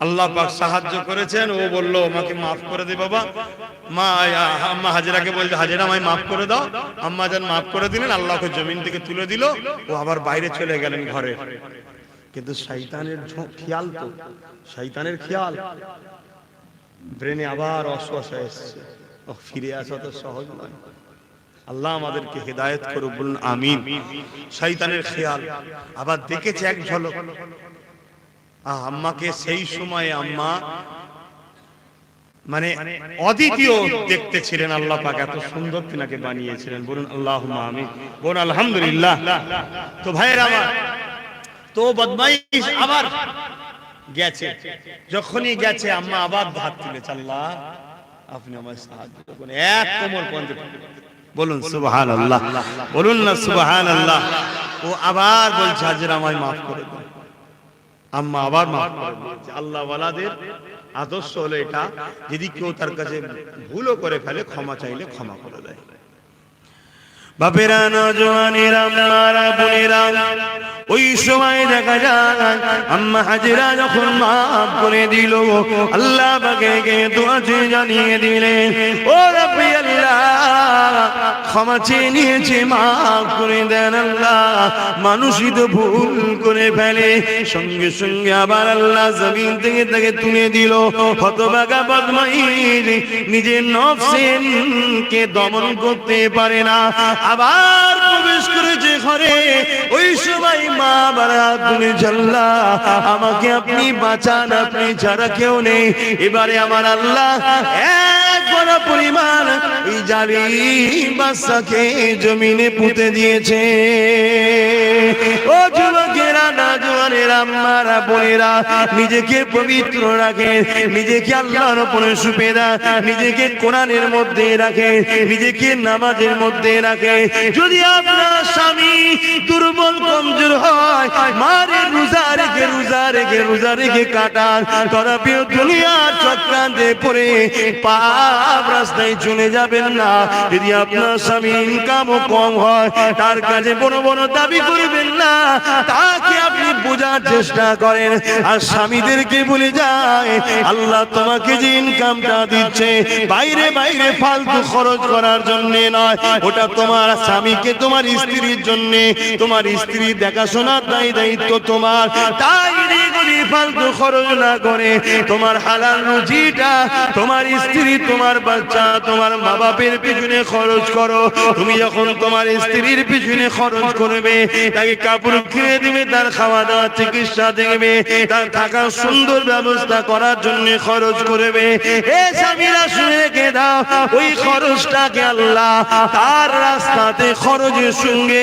আল্লাহ পাক সাহায্য করেছেন। ও বলল আমাকে মাফ করে দে বাবা। মা আম্মা হাজেরাকে বলছে হাজেরা আমায় মাফ করে দাও। আম্মা জান মাফ করে দিলেন, আল্লাহকে জমিন থেকে তুলে দিল। ও আবার বাইরে চলে গেলেন ঘরে। কিন্তু শয়তানের খেয়াল, তো শয়তানের খেয়াল ব্রেনে আবার অসুয়াশা এসছে। ফিরে আসা তো সহজ নয়। আল্লাহ আমাদেরকে হেদায়েত করুক, বলুন আমিন। শয়তানের খেয়াল আবার দেখেছে এক ঝলক আম্মাকে। সেই সময়ে আম্মা মানে অদ্বিতীয় দেখতে ছিলেন। আল্লাহ পাক এত সুন্দর তিনাকে বানিয়েছিলেন, বলুন আল্লাহুম্মা আমিন, বলুন আলহামদুলিল্লাহ। তো ভাইয়েরা আমার, তো বদমাইশ আবার গেছে। যখনই গেছে আম্মা আবার হাত তুলেছে, আল্লাহ আপনি আমায় সাহায্য করুন। এক কোমর পর্যন্ত বলুন সুবহানাল্লাহ, বলুন না সুবহানাল্লাহ। ও আবার বলছে হাজেরা আমায় মাফ করে দিন। আম্মা আবার মাফ করে দিয়েছে। আল্লাহ ওয়ালাদের আদর্শ হলো এটা, যদি কেউ তার কাছে ভুলও করে ফেলে ক্ষমা চাইলে ক্ষমা করে দেয়। বাপেরা, নওজওয়ানেরা, মারা, বোনেরা, ওই সময় দেখা যায় আম্মা হাজেরা যখন মাফ করে দিল, আল্লাহ পাকে দোয়া জানিয়ে দিলেন, ও রব্বি আল্লাহ ক্ষমা চেয়ে নিয়েছে, মাফ করে দেন আল্লাহ। মানুষই তো ভুল করে ফেলে। সঙ্গে সঙ্গে আবার আল্লাহ জমিন থেকে তাকে তুলে দিল। হতভাগা বদমাইশ নিজের নফসকে দমন করতে পারে না, আবার প্রবেশ করেছে ঘরে। ওই সময় মা বারা তুমি জাল্লা আমাকে আপনি বাঁচান, আপনি ছাড়া কেউ নেই। এবারে আমার আল্লাহ এক বড় পরিমাণ এই জালিম বাচ্চাকে জমিনে পুঁতে দিয়েছে। ও যুবকেরা, নওজওয়ানেরা, আম্মারা, বোনেরা, নিজেকে পবিত্র রাখেন, নিজেকে আল্লাহর উপরে সুপেদা, নিজেকে কোরআনের মধ্যে রাখেন, নিজেকে নামাজের মধ্যে রাখেন। যদি আপনার স্বামী দুর্বল কমজোর হয়, মারে রোজা রেখে রোজা রেখে রোজা রেখে কাটান। তথাপিও দুনিয়ার চক্রান্তে পড়ে পাপ রাস্তায় চলে যাবেন না। যদি আপনার স্বামী ইনকামও কম হয়, তার কাছে বড় বড় দাবি করবেন না, তাকে আপনি বোঝার চেষ্টা করেন। আর স্বামীদেরকে বলে যায়, আল্লাহ তোমাকে যে ইনকামটা দিচ্ছে বাইরে বাইরে ফালতু খরচ করার জন্য নয়, ওটা তোমার স্বামীকে, তোমার স্ত্রীর জন্য, তোমার স্ত্রী দেখাশোনার দায়িত্ব তোমার। তাই ফালতু খরচ না করে তোমার হালাল রুজিটা তোমার স্ত্রী, তোমার বাচ্চা, তোমার মা বাপের পিছনে খরচ করো। তুমি যখন তোমার স্ত্রীর পিছনে খরচ করবে, তাকে কাপড় কিনে দিবে, তার খাওয়া দাওয়া চিকিৎসা দেখবে, তার থাকার সুন্দর ব্যবস্থা করার জন্য খরচ করবে। এ স্বামীরা শুনে রেখে দাও, ওই খরচটাকে আল্লাহ তার রাস্তাতে খরচের সঙ্গে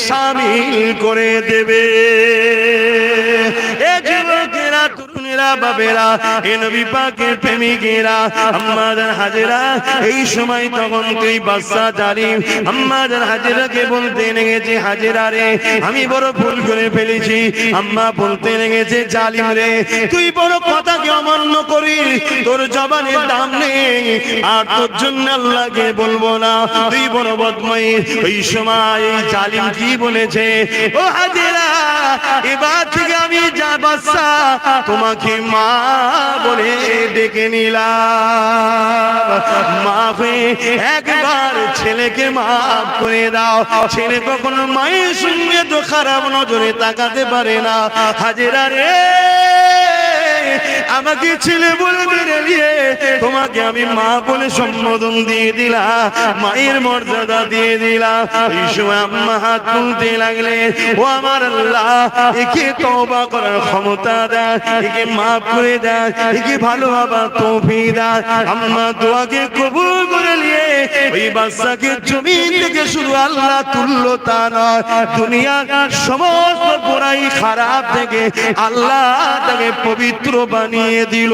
শামিল করে দেবে। এ যুবকেরা, তরুণেরা, বাবেরা, এ নবী পাকের প্রেমিকেরা, আম্মাজান হাজেরা এই সময় তখন তুই বাচ্চা জালিম আম্মাজান হাজেরাকে বলতে লেগেছে, হাজেরা রে আমি বড় ভুল করে ফেলেছি। আম্মা বলতে লেগেছে, জালিম রে তুই বড় কথাকে অমান্য করিস, তোর জবানের দাম নেই, আর তোর জন্য আল্লাহকে বলবো না, তুই বড় বদমাইশ। ওই সময় জালিম কি বলেছে, ও হাজেরা এবার থেকে আমি যা বাচ্চা তোমাকে মা বলে ডেকে নিলাম। মাফে একবার ছেলেকে মাফ করে দাও। ছেলে কখনো মায়ের সঙ্গে তো খারাপ নজরে তাকাতে পারে না। হাজেরা রে আমাকে ছেলে বলে দিয়ে তোমাকে আমি মা বলে সম্বোধন দিয়ে দিলাম, মায়ের মর্যাদা দিয়ে দিলাম। এই সময় আম্মা হাত তুলতে লাগলেন, ও আমার আল্লাহ একে তওবা করার ক্ষমতা দেন, একে মাফ করে দেন, একে ভালো হবার তৌফিক দেন। আম্মা দোয়াকে কবুল করে নিয়ে ওই বাচ্চাকে জমিন থেকে শুধু আল্লাহ তুললো তা নয়, দুনিয়ার সমস্ত বুরাই খারাপ থেকে আল্লাহ তাকে পবিত্র বানিয়ে দিল।